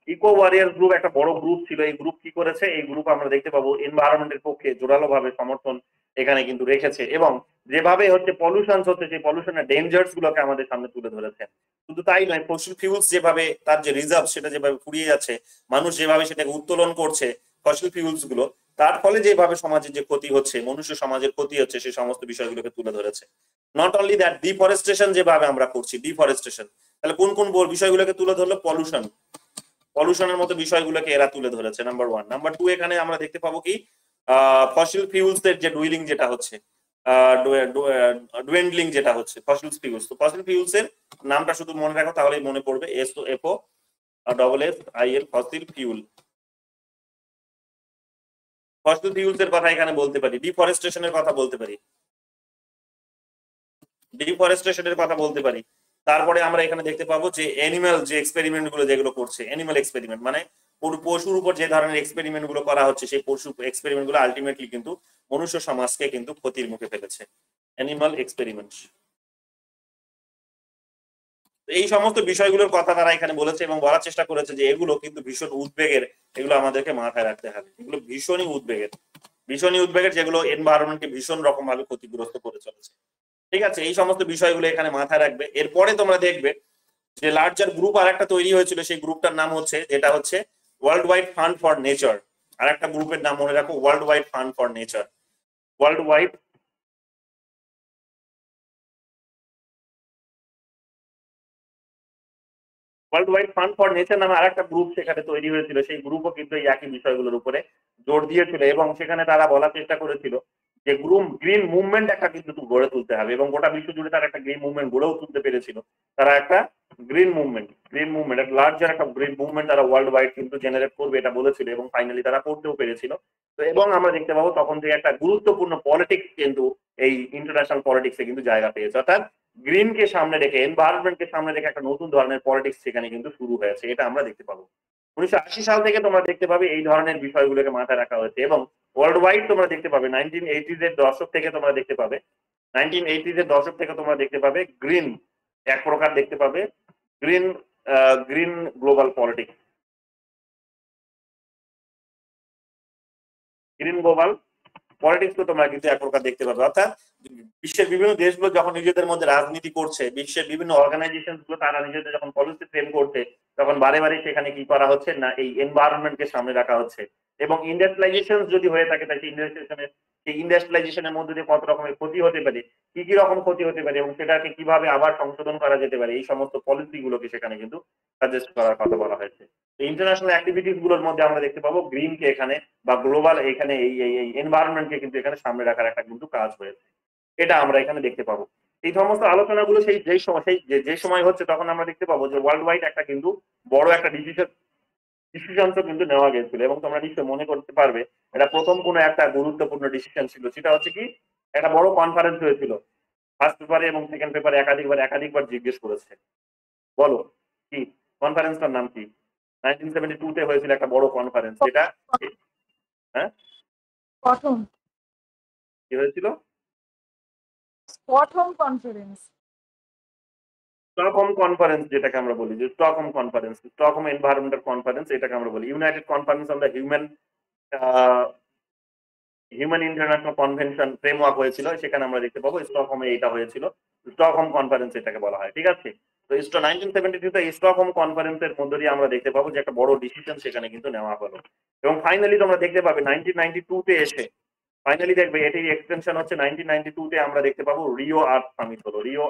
Eco warrior group একটা বড় গ্রুপ ছিল। এই গ্রুপ কি করেছে, এই গ্রুপ আমরা দেখতে পাবো এনভায়রনমেন্টের পক্ষে জোরালো ভাবে সমর্থন এখানে কিন্তু রেখেছে, এবং যেভাবে হচ্ছে পলিউশন হচ্ছে, সেই পলিউশনের ডেঞ্জার্স গুলোকে আমাদের সামনে তুলে ধরেছে। শুধু তাই নয়, ফসিল ফিউলস যেভাবে তার যে রিজার্ভ সেটা যেভাবে ফুরিয়ে যাচ্ছে, মানুষ যেভাবে সেটাকে উত্তোলন করছে ফসিল ফিউলস গুলো, তার ফলে যেভাবে সমাজের যে ক্ষতি হচ্ছে, মনুষ্য সমাজের ক্ষতি হচ্ছে, সেই সমস্ত বিষয়গুলোকে তুলে ধরেছে। নট অনলি দ্যাট, ডিফরেস্টেশন যেভাবে আমরা করছি, ডিফরেস্টেশন, তাহলে কোন কোন বিষয়গুলোকে তুলে ধরলো, পলিউশন, পলিউশনের মতো বিষয়গুলোকে এরা তুলে ধরেছে, নাম্বার ওয়ান। নাম্বার টু, এখানে আমরা দেখতে পাবো কি, ফসিল ফিউলস এর যে ডুইলিং যেটা হচ্ছে, ডুয়েন্ডলিং যেটা হচ্ছে ফসিল ফিউলস। তো ফসিল ফিউলস এর নামটা শুধু মনে রাখো, তাহলেই মনে পড়বে, SOFO SSIL, fossil fuel. Fossil fuels এর কথা এখানে বলতে পারি, ডিফরেস্টেশনের কথা বলতে পারি, ডিফরেস্টেশনের কথা বলতে পারি। তারপরে আমরা এখানে দেখতে পাবো যে অ্যানিমাল যে এক্সপেরিমেন্ট গুলো যেগুলো করছে, অ্যানিমাল এক্সপেরিমেন্ট মানে পশুর উপর যে ধরনের এক্সপেরিমেন্ট গুলো করা হচ্ছে, সেই পশু এক্সপেরিমেন্ট গুলো আলটিমেটলি কিন্তু মনুষ্য সমাজকে কিন্তু ক্ষতির মুখে ফেলেছে, অ্যানিমাল এক্সপেরিমেন্ট। এই সমস্ত বিষয়গুলোর কথা তারা এখানে বলেছে এবং বলার চেষ্টা করেছে যে এগুলো কিন্তু ভীষণ উদ্বেগের, এগুলো আমাদেরকে মাথায় রাখতে হবে, এগুলো ভীষণই উদ্বেগের, যেগুলো এনভায়রনমেন্টকে ভীষণ রকম ভাবে ক্ষতিগ্রস্ত করে চলেছে। ঠিক আছে, এই সমস্ত বিষয়গুলো এখানে মাথায় রাখবে। এরপরে তোমরা দেখবে যে লার্জার গ্রুপ আর একটা তৈরি হয়েছিল, সেই গ্রুপটার নাম হচ্ছে, যেটা হচ্ছে World Wide Fund for Nature. আর একটা গ্রুপের নাম মনে রাখো, World Wide Fund for Nature, World Wide Fund for Nature নামে আর একটা গ্রুপ সেখানে তৈরি হয়েছিল। সেই গ্রুপও কিন্তু এই একই বিষয়গুলোর উপরে জোর দিয়েছিল, এবং সেখানে তারা বলার চেষ্টা করেছিল যে গ্রিন মুভমেন্ট একটা কিন্তু গড়ে তুলতে হবে, এবং গোটা বিশ্ব জুড়ে তারা একটা গ্রিন মুভমেন্ট গড়েও তুলতে পেরেছিল। তারা একটা গ্রিন মুভমেন্ট একটা লার্জার একটা গ্রিন মুভমেন্ট তারা ওয়ার্ল্ড ওয়াইড কিন্তু জেনারেট করবে, এটা বলেছিল, এবং ফাইনালি তারা করতেও পেরেছিল। তো এবং আমরা দেখতে পাবো তখন থেকে একটা গুরুত্বপূর্ণ পলিটিক্স কিন্তু এই ইন্টারন্যাশনাল পলিটিক্সে কিন্তু জায়গা পেয়েছে, অর্থাৎ গ্রিনকে সামনে রেখে, এনভায়রনমেন্টকে সামনে রেখে একটা নতুন ধরনের পলিটিক্স সেখানে কিন্তু শুরু হয়েছে, এটা আমরা দেখতে পাবো। 1980 সাল থেকে তোমরা দেখতে পাবে এই ধরনের বিষয়গুলোকে মাথায় রাখা হয়েছে, এবং ওয়ার্ল্ড ওয়াইড তোমরা দেখতে পাবে 1980s এর দশক থেকে তোমরা দেখতে পাবে, 1980s এর দশক থেকে তোমরা দেখতে পাবে গ্রিন এক প্রকার দেখতে পাবে, green global politics, green global politics তো তোমরা কিন্তু এক প্রকার দেখতে পাবে। অর্থাৎ বিশ্বের বিভিন্ন দেশগুলো যখন নিজেদের মধ্যে রাজনীতি করছে, বিশ্বের বিভিন্ন অর্গানাইজেশন গুলো তারা নিজেদের যখন পলিসি ফ্রেম করছে, তখন বারে বারে সেখানে কি করা হচ্ছে না, এই এনভায়রনমেন্টকে সামনে রাখা হচ্ছে। এবং ইন্ডাস্ট্রিয়ালাইজেশন যদি হয়ে থাকে, তাই সেই ইন্ডাস্ট্রিয়ালাইজেশনের মধ্যে দিয়ে কত রকমের ক্ষতি হতে পারে, কি রকম ক্ষতি হতে পারে, এবং সেটাকে কিভাবে আবার সংশোধন করা যেতে পারে, এই সমস্ত পলিসি গুলোকে সেখানে কিন্তু সাজেস্ট করার কথা বলা হয়েছে। ইন্টারন্যাশনাল অ্যাক্টিভিটিস গুলোর মধ্যে আমরা দেখতে পাবো গ্রিনকে এখানে বা গ্লোবাল এখানে এই এনভায়রনমেন্টকে কিন্তু এখানে সামনে রাখার একটা কিন্তু কাজ হয়েছে, এটা আমরা এখানে দেখতে পাবো। এই সমস্ত আলোচনাগুলো যে সময় হচ্ছে, তখন আমরা দেখতে পাবো যে ওয়ার্ল্ড ওয়াইড একটা কিন্তু বড় একটা ডিসিশন তো কিন্তু নেওয়া গেছিল, এবং তোমরা নিশ্চয়ই মনে করতে পারবে এটা প্রথম কোনো একটা গুরুত্বপূর্ণ ডিসিশন ছিল। সেটা হচ্ছে কি, একটা বড় কনফারেন্স হয়েছিল, ফার্স্ট পেপারে এবং সেকেন্ড পেপারে একাধিকবার জিজ্ঞেস করেছে, বলো কি কনফারেন্সটার নাম কি? 1972 তে হয়েছিল একটা বড় কনফারেন্স, যেটা হ্যাঁ প্রথম কি হয়েছিল? কনফারেন্স। স্টকহোম কনফারেন্স যেটাকে আমরা বলি, যে Stockholm conference, Stockholm environmental conference এটাকে আমরা বলি। United conference on the human international convention framework হয়েছিল, সেখানে আমরা দেখতে পাবো স্টকহোমে এটা হয়েছিল, স্টকহোম কনফারেন্স এটাকে বলা হয়। ঠিক আছে, তো 1972 তে স্টকহোম কনফারেন্সের মধ্য দিয়ে আমরা দেখতে পাবো যে একটা বড় ডিসিশন সেখানে কিন্তু নেওয়া হলো। এবং ফাইনালি তোমরা দেখতে পাবে 1992 তে এসে ফাইনালি দেখবে এটির এক্সটেনশন হচ্ছে 1992 তে আমরা দেখতে পাবো রিও আর্থ সামিট হলো। রিও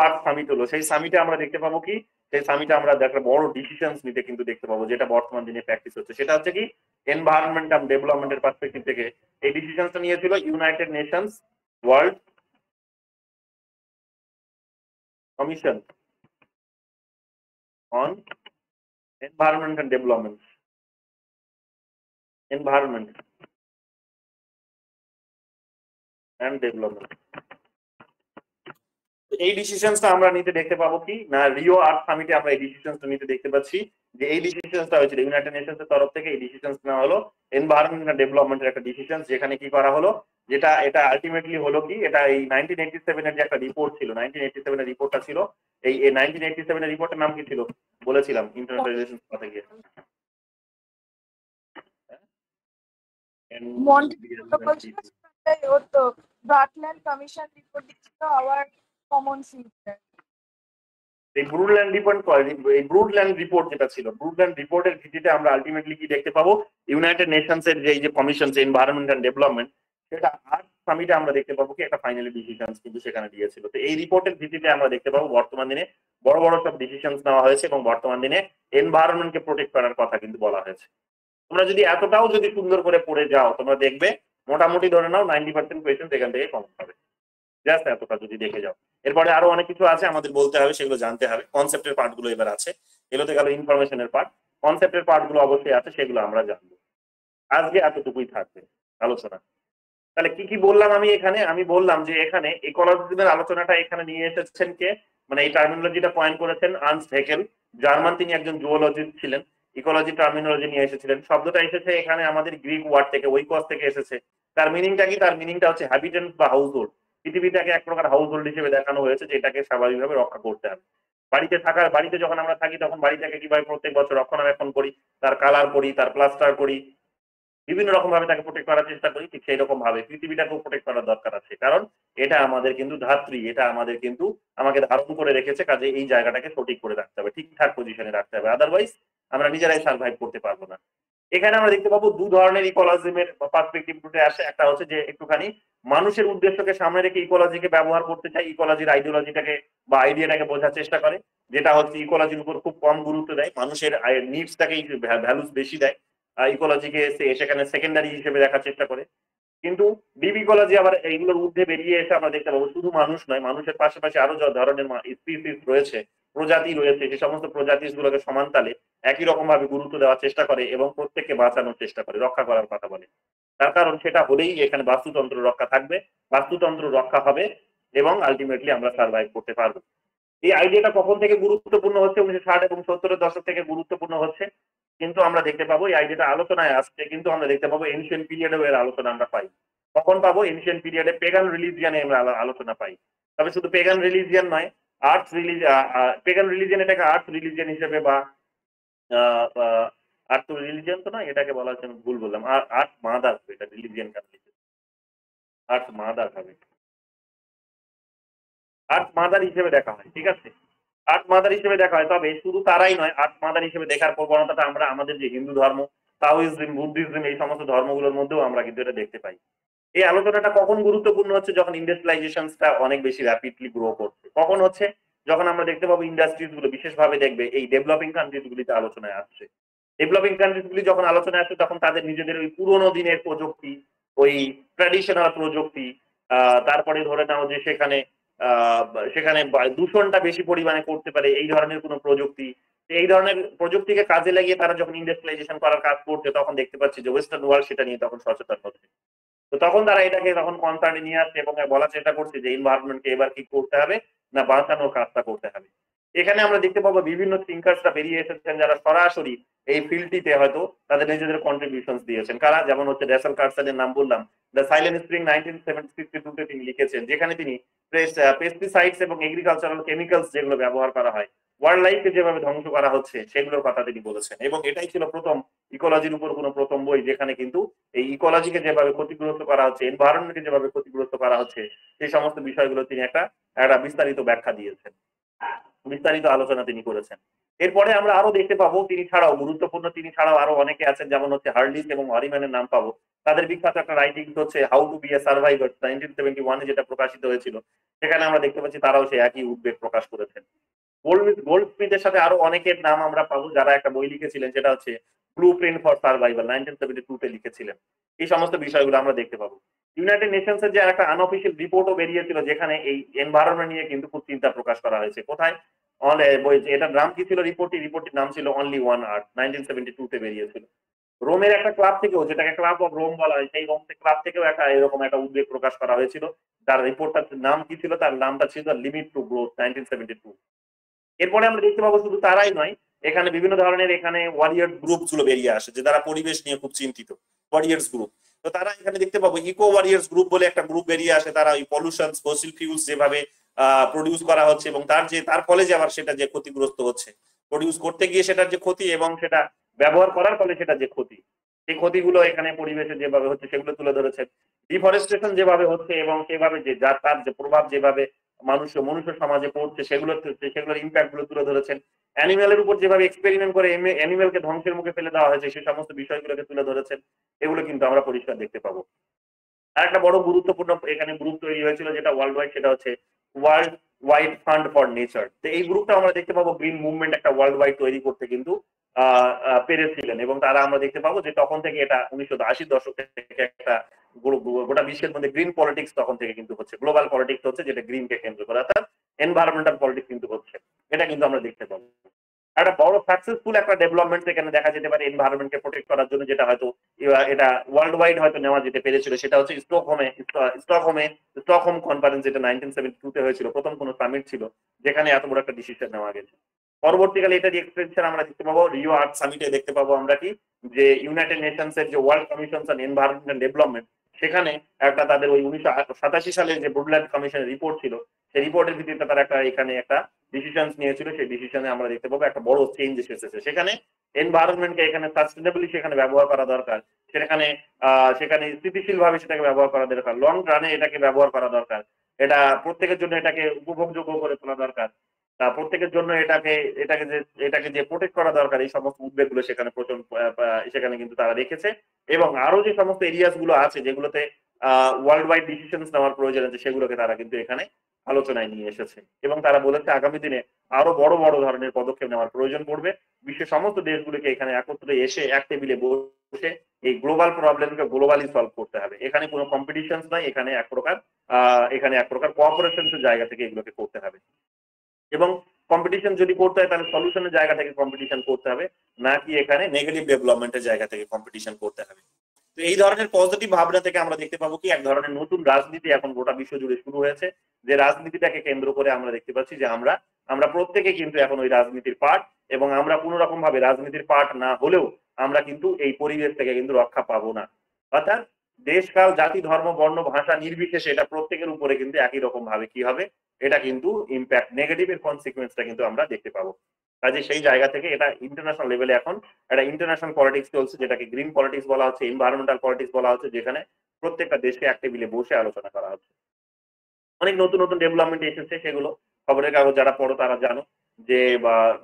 আর্থ সামিট হলো। সেই সামিটে আমরা দেখতে পাবো কি, সেই সামিটে আমরা একটা বড় ডিসিশনস নিতে কিন্তু দেখতে পাবো, যেটা বর্তমান দিনে প্র্যাকটিস হচ্ছে। সেটা হচ্ছে কি, এনভায়রনমেন্ট এন্ড ডেভেলপমেন্টের পার্সপেক্টিভ থেকে এই ডিসিশনসটা নিয়েছিল United Nations World Commission on Environment and Development. Environment and development, এই ডিসিশনসটা আমরা নিতে দেখতে পাবো কি না, রিও আর্থ সামিটে আমরা এই ডিসিশনসটা নিতে দেখতে পাচ্ছি যে এই ডিসিশনসটা হয়েছিল ইউনাইটেড নেশনস এর তরফ থেকে। এই ডিসিশনস নেওয়া হলো এনভায়রনমেন্ট এন্ড ডেভেলপমেন্টের একটা ডিসিশন, যেখানে কি করা হলো, যেটা এটা আলটিমেটলি হলো কি, এটা এই 1987 এর যে একটা রিপোর্ট ছিল, 1987 এর রিপোর্টটা ছিল, এই 1987 এর রিপোর্টের নাম কি ছিল বলেছিলাম ইন্টারন্যাশনাল রিলেশনস কথা গিয়ে, ব্রাটল্যান্ড কমিশন রিপোর্ট দিচ্ছিল আওয়ার কমন ফিউচার। এই ব্রুডল্যান্ড রিপোর্ট যেটা ছিল, ব্রুডল্যান্ড রিপোর্টের ভিত্তিতে আমরা আলটিমেটলি কি দেখতে পাবো, ইউনাইটেড নেশনস এর যে কমিশন এনভায়রনমেন্ট এন্ড ডেভেলপমেন্ট, সেটা আর্থ সামিটে আমরা দেখতে পাবো কি একটা ফাইনালি ডিসিশনস কিন্তু সেখানে দিয়েছিল। তো এই রিপোর্টের ভিত্তিতে আমরা দেখতে পাবো বর্তমান দিনে বড় বড় সব ডিসিশনস নেওয়া হয়েছে এবং বর্তমান দিনে এনভায়রনমেন্টকে প্রোটেক্ট করার কথা কিন্তু বলা হয়েছে। তোমরা যদি এতটাও যদি সুন্দর করে পড়ে যাও, তোমরা দেখবে মোটামুটি ধরে নাও 90% কোয়েশ্চেন এখান থেকে কমন হবে, জাস্ট এতটা যদি দেখে যাও। এরপরে আরো অনেক কিছু আছে আমাদের বলতে হবে, সেগুলো জানতে হবে। কনসেপ্টের পার্ট গুলো এবার আছে, এগুলোতে গেল ইনফরমেশনের পার্ট, কনসেপ্টের পার্ট গুলো অবশ্যই আছে, সেগুলো আমরা জানবো। আজকে এতটুকুই থাকবে আলোচনা। তাহলে কি কি বললাম আমি বললাম যে এখানে ইকোলজিজমের আলোচনাটা এখানে নিয়ে এসেছেন কে, মানে এই টার্মিনোলজিটা পয়েন্ট করেছেন আর্নস্ট হেকেল, জার্মান, তিনি একজন জুওলজিস্ট ছিলেন। ইকোলজি টার্মিনোলজি নিয়ে এসেছিলেন। শব্দটা এসেছে এখানে আমাদের গ্রিক ওয়ার্ড থেকে, ওইকস থেকে এসেছে। তার মিনিংটা কি? তার মিনিংটা হচ্ছে হ্যাবিটেন্ট বা হাউসহোল্ড। পৃথিবীটাকে এক প্রকার হাউসহোল্ড হিসেবে দেখানো হয়েছে, যেটাকে স্বাভাবিকভাবে রক্ষা করতে হবে। বাড়িতে যখন আমরা থাকি তখন বাড়িটাকে কিভাবে প্রত্যেক বছর রক্ষণাবেক্ষণ করি, তার কালার করি, তার প্লাস্টার করি, বিভিন্ন রকম ভাবে তাকে প্রোটেক্ট করার চেষ্টা করি, ঠিক সেই রকম ভাবে পৃথিবীটাকেও প্রোটেক্ট করার দরকার আছে। কারণ এটা আমাদের কিন্তু ধাত্রী, এটা আমাদের কিন্তু আমাকে ধারণ করে রেখেছে, কাজে এই জায়গাটাকে সঠিক করে রাখতে হবে, ঠিকঠাক পজিশনে রাখতে হবে, আদারওয়াইজ আমরা নিজেরাই সার্ভাইভ করতে পারবো না। এখানে আমরা দেখতে পাবো দু ধরনের ইকোলজিজমের পার্সপেক্টিভ উঠে আসে। একটা হচ্ছে যে একটুখানি মানুষের উদ্দেশ্যকে সামনে রেখে ইকোলজিকে ব্যবহার করতে চাই, ইকোলজির আইডিওলজিটাকে বা আইডিয়াটাকে বোঝার চেষ্টা করে, যেটা হচ্ছে ইকোলজির উপর খুব কম গুরুত্ব দেয়, মানুষের নিডসটাকে ভ্যালুস বেশি দেয়, ইকোলজিকে সেখানে সেকেন্ডারি হিসেবে দেখার চেষ্টা করে। কিন্তু ডিপ ইকোলজি আবার এইগুলোর ঊর্ধ্বে বেরিয়ে এসে আমরা দেখতে পাবো শুধু মানুষ নয়, মানুষের পাশাপাশি আরো যত ধরনের স্পিসিস রয়েছে, প্রজাতি রয়েছে, সেই সমস্ত প্রজাতি গুলোকে সমান তালে একই রকম ভাবে গুরুত্ব দেওয়ার চেষ্টা করে এবং প্রত্যেককে বাঁচানোর চেষ্টা করে, রক্ষা করার কথা বলে। তার কারণ সেটা হলেই এখানে বাস্তুতন্ত্র রক্ষা থাকবে, বাস্তুতন্ত্র রক্ষা হবে এবং আলটিমেটলি আমরা সার্ভাইভ করতে পারবো। এই আইডিয়াটা কখন থেকে গুরুত্বপূর্ণ হচ্ছে? 1960 এবং 70-এর দশক থেকে গুরুত্বপূর্ণ হচ্ছে, কিন্তু আমরা দেখতে পাবো এই আইডিয়াটা আলোচনায় আসছে, কিন্তু আমরা দেখতে পাবো এনশিয়েন্ট পিরিয়ডেও এর আলোচনা আমরা পাই। কখন পাবো? এনশিয়েন্ট পিরিয়ডে পেগান রিলিজিয়ানে আমরা আলোচনা পাই। তবে শুধু পেগান রিলিজিয়ান নয়, আর্থ রিলিজিয়ান, পেগান রিলিজিয়ান এটাকে আর্থ রিলিজিয়ান হিসেবে বা আর্থ রিলিজিয়ান তো না, এটাকে বলা হচ্ছে, আমি ভুল বললাম, আর্থ মাদার, এটা রিলিজিয়ান কেন লিখেছে, আর্থ মাদার হবে, আর্থ মাদার হিসেবে দেখা হয়। ঠিক আছে, আর্থ মাদার হিসেবে দেখা হয়। তবে শুধু তারাই নয়, আর্থ মাদার হিসেবে দেখার প্রবণতাটা আমরা আমাদের যে হিন্দু ধর্ম, তাওইজম, বুদ্ধিজম, এই সমস্ত ধর্মগুলোর মধ্যেও আমরা কিন্তু এটা দেখতে পাই। এই আলোচনাটা কখন গুরুত্বপূর্ণ হচ্ছে? যখন ইন্ডাস্ট্রিয়ালাইজেশনটা অনেক বেশি র্যাপিডলি গ্রো করছে। কখন হচ্ছে? যখন আমরা দেখতে পাবো ইন্ডাস্ট্রিজ গুলো বিশেষভাবে দেখবে এই ডেভেলপিং কান্ট্রিজ গুলিতে আলোচনায় আসছে। ডেভেলপিং কান্ট্রিজ গুলি যখন আলোচনায় আসছে তখন তাদের নিজেদের ওই পুরোনো দিনের প্রযুক্তি, ওই ট্র্যাডিশনাল প্রযুক্তি, তারপরে ধরে নাও যে সেখানে দূষণটা বেশি পরিমাণে করতে পারে এই ধরনের কোনো প্রযুক্তি, এই ধরনের প্রযুক্তিকে কাজে লাগিয়ে তারা যখন ইন্ডাস্ট্রিয়ালাইজেশন করার কাজ করছে, তখন দেখতে পাচ্ছি যে ওয়েস্টার্ন ওয়ার্ল্ড সেটা নিয়ে তখন সচেতন হচ্ছে। তো তো তখন তারা এটাকে তখন কনসার্নে নিয়ে আসছে এবং বলার চেষ্টা করছে যে এনভায়রনমেন্টকে এবার কি করতে হবে না বাঁচানোর কাজটা করতে হবে। এখানে আমরা দেখতে পাবো বিভিন্ন থিঙ্কার্সরা বেরিয়ে এসেছেন যারা সরাসরি এই ফিল্ডটিতে হয়তো তাদের নিজেদের কন্ট্রিবিউশন দিয়েছেন। কারা? যেমন হচ্ছে রাসেল কার্সনের নাম বললাম, দ্য সাইলেন্ট স্প্রিং 1962-তে তিনি লিখেছেন, যেখানে তিনি পেস্টিসাইডস এবং এগ্রিকালচারাল কেমিক্যালস যেগুলো ব্যবহার করা হয় ওয়াইল্ড লাইফকে যেভাবে ধ্বংস করা হচ্ছে সেগুলোর কথা তিনি বলেছেন। এবং এটাই ছিল প্রথম ইকোলজির উপর কোনো প্রথম বই যেখানে কিন্তু এই ইকোলজিকে যেভাবে ক্ষতিগ্রস্ত করা হচ্ছে, এনভায়রনমেন্টকে যেভাবে ক্ষতিগ্রস্ত করা হচ্ছে সেই সমস্ত বিষয়গুলো তিনি একটা বিস্তারিত ব্যাখ্যা দিয়েছেন, বিস্তারিত আলোচনা তিনি করেছেন। এরপরে আমরা আরো দেখতে পাবো তিনি ছাড়াও গুরুত্বপূর্ণ তিনি ছাড়াও আরো অনেকে আছেন, যেমন হচ্ছে হার্লিস এবং হরিম্যানের নাম পাবো। তাদের বিখ্যাত একটা রাইটিং হচ্ছে How to Be a Survivor 1971-এ যেটা প্রকাশিত হয়েছিল, সেখানে আমরা দেখতে পাচ্ছি তারাও সেই একই উদ্বেগ প্রকাশ করেছেন। গোল্ডস্মিথের সাথে আরো অনেকের নাম আমরা পাবো যারা একটা বই লিখেছিলেন, সেটা হচ্ছে ব্লু প্রিন্ট ফর সার্ভাইভাল 1972-তে লিখেছিলেন। এই সমস্ত বিষয়গুলো আমরা দেখতে পাবো। ইউনাইটেড নেশনসের যে একটা আনঅফিসিয়াল রিপোর্টও বেরিয়েছিল যেখানে এই এনভায়রনমেন্ট নিয়ে কিন্তু খুব চিন্তা প্রকাশ করা হয়েছে। কোথায়? এটার নাম কি ছিল রিপোর্টটির নাম ছিল অনলি ওয়ান আর্থ, 1972-তে বেরিয়েছিল। রোমের একটা ক্লাব থেকেও, যেটাকে ক্লাব অফ রোম বলা হয়, সেই রোম ক্লাব থেকেও একটা এরকম একটা উদ্বেগ প্রকাশ করা হয়েছিল। তার রিপোর্টটার নাম কি ছিল? তার নামটা ছিল লিমিট টু গ্রোথ 1972। এরপরে আমরা দেখতে পাবো শুধু তারাই নয়, এখানে বিভিন্ন ধরনের এখানে ওয়ারিয়ার গ্রুপ গুলো বেরিয়ে আসে যে তারা পরিবেশ নিয়ে খুব চিন্তিত, ওয়ারিয়ার্স গ্রুপ। তো তারা এখানে দেখতে পাবো ইকো ওয়ারিয়ার্স গ্রুপ বলে একটা গ্রুপ বেরিয়ে আসে। তারা এই পলিউশন, ফসিল ফিউলস যেভাবে প্রডিউস করা হচ্ছে এবং তার ফলে যে আবার সেটা যে ক্ষতিগ্রস্ত হচ্ছে, প্রডিউস করতে গিয়ে সেটার যে ক্ষতি এবং সেটা ব্যবহার করার ফলে সেটা যে ক্ষতি, সেই ক্ষতিগুলো এখানে পরিবেশে যেভাবে হচ্ছে সেগুলো তুলে ধরেছেন। ডিফরেস্টেশন যেভাবে হচ্ছে এবং সেভাবে যে তার যে প্রভাব যেভাবে মনুষ্য সমাজে পড়ছে সেগুলোর ইম্প্যাক্ট গুলো তুলে ধরেছেন। অ্যানিমেলের উপর যেভাবে এক্সপেরিমেন্ট করে অ্যানিমেলকে ধ্বংসের মুখে ফেলে দেওয়া হয়েছে সেই সমস্ত বিষয়গুলোকে তুলে ধরেছেন। এগুলো কিন্তু আমরা পরিষ্কার দেখতে পাবো। আর একটা বড় গুরুত্বপূর্ণ এখানে গ্রুপ তৈরি হয়েছিল যেটা ওয়ার্ল্ড ওয়াইড, সেটা হচ্ছে World Wide Fund for nature. তো এই গ্রুপটা আমরা দেখতে পাবো গ্রিন মুভমেন্ট একটা ওয়ার্ল্ড ওয়াইড তৈরি করতে কিন্তু পেরেছিলেন এবং তারা আমরা দেখতে পাবো যে তখন থেকে এটা 1980-র দশক থেকে একটা গোটা বিশ্বের মধ্যে গ্রিন পলিটিক্স তখন থেকে কিন্তু হচ্ছে, গ্লোবাল পলিটিক্স হচ্ছে যেটা গ্রিনকে কেন্দ্র করে, অর্থাৎ এনভায়রনমেন্টাল পলিটিক্স কিন্তু হচ্ছে। এটা কিন্তু আমরা দেখতে পাবো। একটা বড় সাকসেসফুল একটা ডেভেলপমেন্ট এখানে দেখা যেতে পারে এনভায়রনমেন্টকে প্রোটেক্ট করার জন্য, যেটা হয়তো এটা ওয়ার্ল্ড ওয়াইড হয়তো নেওয়া যেতে পেরেছিল। সেটা হচ্ছে স্টকহোম কনফারেন্স, যেটা 1972-তে হয়েছিল, প্রথম কোনো সামিট ছিল যেখানে এত বড় একটা ডিসিশন নেওয়া গেছে। পরবর্তীকালে এটারই এক্সটেনশন আমরা দেখতে পাবো রিও আর্থ সামিটে। দেখতে পাবো আমরা কি যে ইউনাইটেড নেশনস এর যে world Commission on environmental development, সেখানে একটা তাদের ওই 1987 সালের যে ব্রুডল্যান্ড কমিশনের রিপোর্ট ছিল, সেই রিপোর্টের ভিত্তিতে তারা এখানে একটা ডিসিশন নিয়েছিল। সেই ডিসিশনে আমরা দেখতে পাবো একটা বড় চেঞ্জ এসেছে। সেখানে এনভায়রনমেন্টকে এখানে সাস্টেনেবলি সেখানে ব্যবহার করা দরকার, সেখানে স্থিতিশীল ভাবে সেটাকে ব্যবহার করা দরকার, লং রানে এটাকে ব্যবহার করা দরকার, এটা প্রত্যেকের জন্য এটাকে উপভোগযোগ্য করে তোলা দরকার, প্রত্যেকের জন্য এটাকে যে প্রোটেক্ট করা দরকার। এই সমস্ত উদ্বেগগুলো সেখানে কিন্তু তারা রেখেছে। এবং আরো যে সমস্ত এরিয়াস গুলো আছে যেগুলোতে ওয়ার্ল্ড ওয়াইড ডিসিশন নেওয়ার প্রয়োজন আছে, সেগুলোকে তারা কিন্তু এখানে আলোচনায় নিয়ে এসেছে। এবং তারা বলেছে আগামী দিনে আরো বড় বড় ধরনের পদক্ষেপ নেওয়ার প্রয়োজন পড়বে। বিশ্বের সমস্ত দেশগুলোকে এখানে একত্রে এসে এক টেবিলে বসে এই গ্লোবাল প্রবলেমকে গ্লোবালি সলভ করতে হবে। এখানে কোনো কম্পিটিশন নাই, এখানে এক প্রকার কোঅপারেশনের জায়গা থেকে এগুলোকে করতে হবে। এবং কম্পিটিশন যদি করতে হয় তাহলে সলিউশনের জায়গা থেকে কম্পিটিশন করতে হবে, না কি এখানে নেগেটিভ ডেভেলপমেন্টের জায়গা থেকে কম্পিটিশন করতে হবে। তো এই ধরনের পজিটিভ ভাবনা থেকে আমরা দেখতে পাবো কি এক ধরনের নতুন রাজনীতি এখন গোটা বিশ্ব জুড়ে শুরু হয়েছে, যে রাজনীতিটাকে কেন্দ্র করে আমরা দেখতে পাচ্ছি যে আমরা প্রত্যেকে কিন্তু এখন ওই রাজনীতির পার্ট, এবং আমরা কোনো রকম ভাবে রাজনীতির পার্ট না হলেও আমরা কিন্তু এই পরিবেশ থেকে কিন্তু রক্ষা পাবো না। অর্থাৎ দেশকাল, জাতি, ধর্ম, বর্ণ, ভাষা নির্বিশেষে এটা প্রত্যেকের উপরে কিন্তু একই রকম ভাবে কি হবে, এটা কিন্তু ইম্প্যাক্ট, নেগেটিভের কনসিকুয়েন্সটা কিন্তু আমরা দেখতে পাবো। কাজে সেই জায়গা থেকে এটা ইন্টারন্যাশনাল লেভেলে এখন একটা ইন্টারন্যাশনাল পলিটিক্স চলছে, যেটাকে গ্রিন পলিটিক্স বলা হচ্ছে, এনভায়রনমেন্টাল পলিটিক্স বলা হচ্ছে, যেখানে প্রত্যেকটা দেশকে এক টেবিলে বসে আলোচনা করা হচ্ছে। অনেক নতুন নতুন ডেভেলপমেন্ট এসেছে, সেগুলো খবরের কাগজ যারা পড়ো তারা জানো যে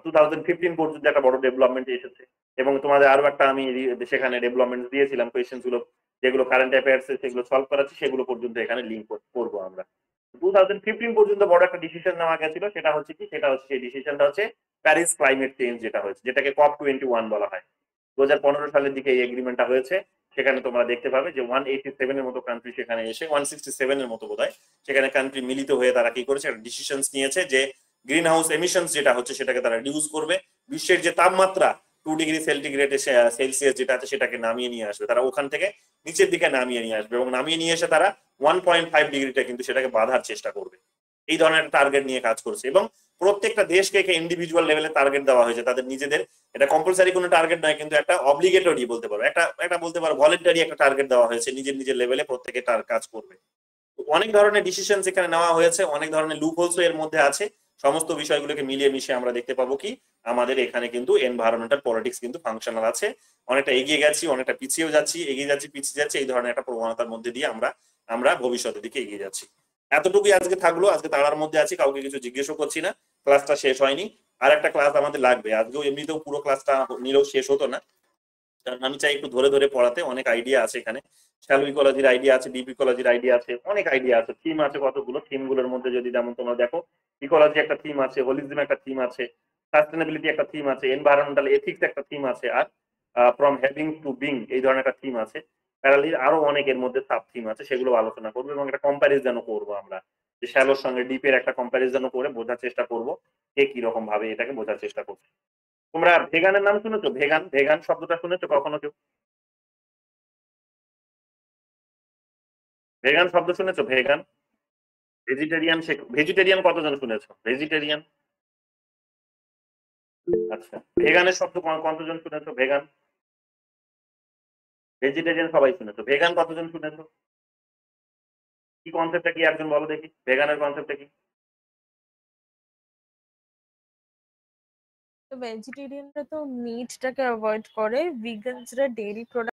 2015 পর্যন্ত একটা বড় ডেভেলপমেন্ট এসেছে। এবং তোমাদের আরো একটা আমি সেখানে ডেভেলপমেন্ট দিয়েছিলাম, কোয়েশ্চেন গুলো যেগুলো কারেন্ট অ্যাফেয়ার্স সেগুলো সলভ করাচ্ছি, সেগুলো পর্যন্ত এখানে লিঙ্ক করবো আমরা। 2015 পর্যন্ত বড় একটা ডিসিশন নেওয়া গেছিল, সেটা হচ্ছে সেই ডিসিশনটা হচ্ছে প্যারিস ক্লাইমেট চেঞ্জ, যেটা হয়েছে, যেটাকে COP21 বলা হয়। 2015 সালের দিকে এই এগ্রিমেন্টটা হয়েছে। সেখানে তোমরা দেখতে পাবে যে 187 এর মতো কান্ট্রি সেখানে এসে, 167 এর মতো বোধহয়, সেখানে কান্ট্রি মিলিত হয়ে তারা কি করেছে, একটা ডিসিশন নিয়েছে যে গ্রিন হাউস এমিশনস যেটা হচ্ছে সেটাকে তারা রিডিউস করবে। বিশ্বের যে তাপমাত্রা 2 ডিগ্রি সেলসিয়াস যেটা আছে সেটাকে নামিয়ে নিয়ে আসবে, তারা ওখান থেকে নিচের দিকে নামিয়ে নিয়ে আসবে এবং নামিয়ে নিয়ে এসে তারা 1.5 ডিগ্রিটা কিন্তু সেটাকে বাঁধার চেষ্টা করবে। এই ধরনের একটা টার্গেট নিয়ে কাজ করছে এবং প্রত্যেকটা দেশকে ইন্ডিভিজুয়াল লেভেলে টার্গেট দেওয়া হয়েছে তাদের নিজেদের। এটা কম্পালসারি কোনো টার্গেট নয়, কিন্তু একটা অব্লিগেটরি বলতে পারো, একটা বলতে পারো ভলেন্টারি একটা টার্গেট দেওয়া হয়েছে, নিজের লেভেলে প্রত্যেকে তার কাজ করবে। অনেক ধরনের ডিসিশন এখানে নেওয়া হয়েছে, অনেক ধরনের লুপ হোলস এর মধ্যে আছে। সমস্ত বিষয়গুলোকে মিলিয়ে মিশিয়ে আমরা দেখতে পাবো কি আমাদের এখানে কিন্তু এনভায়রনমেন্টাল পলিটিক্স কিন্তু ফাংশনাল আছে। অনেকটা এগিয়ে গেছি, অনেকটা পিছিয়েও যাচ্ছি, এগিয়ে যাচ্ছি পিছিয়ে যাচ্ছি, এই ধরনের একটা প্রবণতার মধ্যে দিয়ে আমরা ভবিষ্যতের দিকে এগিয়ে যাচ্ছি। এতটুকুই আজকে থাকলো, আজকে তাড়ার মধ্যে আছি, কাউকে কিছু জিজ্ঞেসও করছি না, ক্লাসটা শেষ হয়নি, আর একটা ক্লাস আমাদের লাগবে। আজকেও এমনিতেও পুরো ক্লাসটা নিলেও শেষ হতো না, কারণ আমি চাই একটু ধরে ধরে পড়াতে। অনেক আইডিয়া আছে এখানে, শ্যালো ইকোলজির আইডিয়া আছে, ডিপ ইকোলজির আইডিয়া আছে, অনেক আইডিয়া আছে, থিম আছে কতগুলো। থিমগুলোর মধ্যে যদি যেমন তোমরা দেখো, ইকোলজি একটা থিম আছে, হোলিজম একটা থিম আছে, সাস্টেনেবিলিটি একটা থিম আছে, এনভায়রনমেন্টাল এথিক্স একটা থিম আছে, আর ফ্রম হ্যাভিং টু বিং এই ধরনের একটা থিম আছে। প্যারালির আরো অনেকের মধ্যে সাব থিম আছে, সেগুলো আলোচনা করবো এবং একটা কম্প্যারিজনও করবো আমরা, যে শ্যালোর সঙ্গে ডিপের একটা কম্প্যারিজনও করে বোঝার চেষ্টা করবো কে কিরকম ভাবে এটাকে বোঝার চেষ্টা করছে। তোমরা ভেগানের নাম শুনেছো? ভেগান শব্দটা শুনেছো কখনো কেউ? ভেগান শব্দ শুনেছো? ভেগান, ভেজিটেরিয়ান কতজন শুনেছো? ভেজিটেরিয়ান, আচ্ছা, ভেগানের শব্দ কতজন শুনেছো? ভেগান, ভেজিটেরিয়ান সবাই শুনেছো, ভেগান কতজন শুনেছো? কি কনসেপ্টটা কি একজন বলো দেখি, ভেগানের কনসেপ্টটা কি? তো ভেজিটেরিয়ানরা তো মিটটাকে অ্যাভয়েড করে, ভিগানসরা ডেইরি প্রোডাক্ট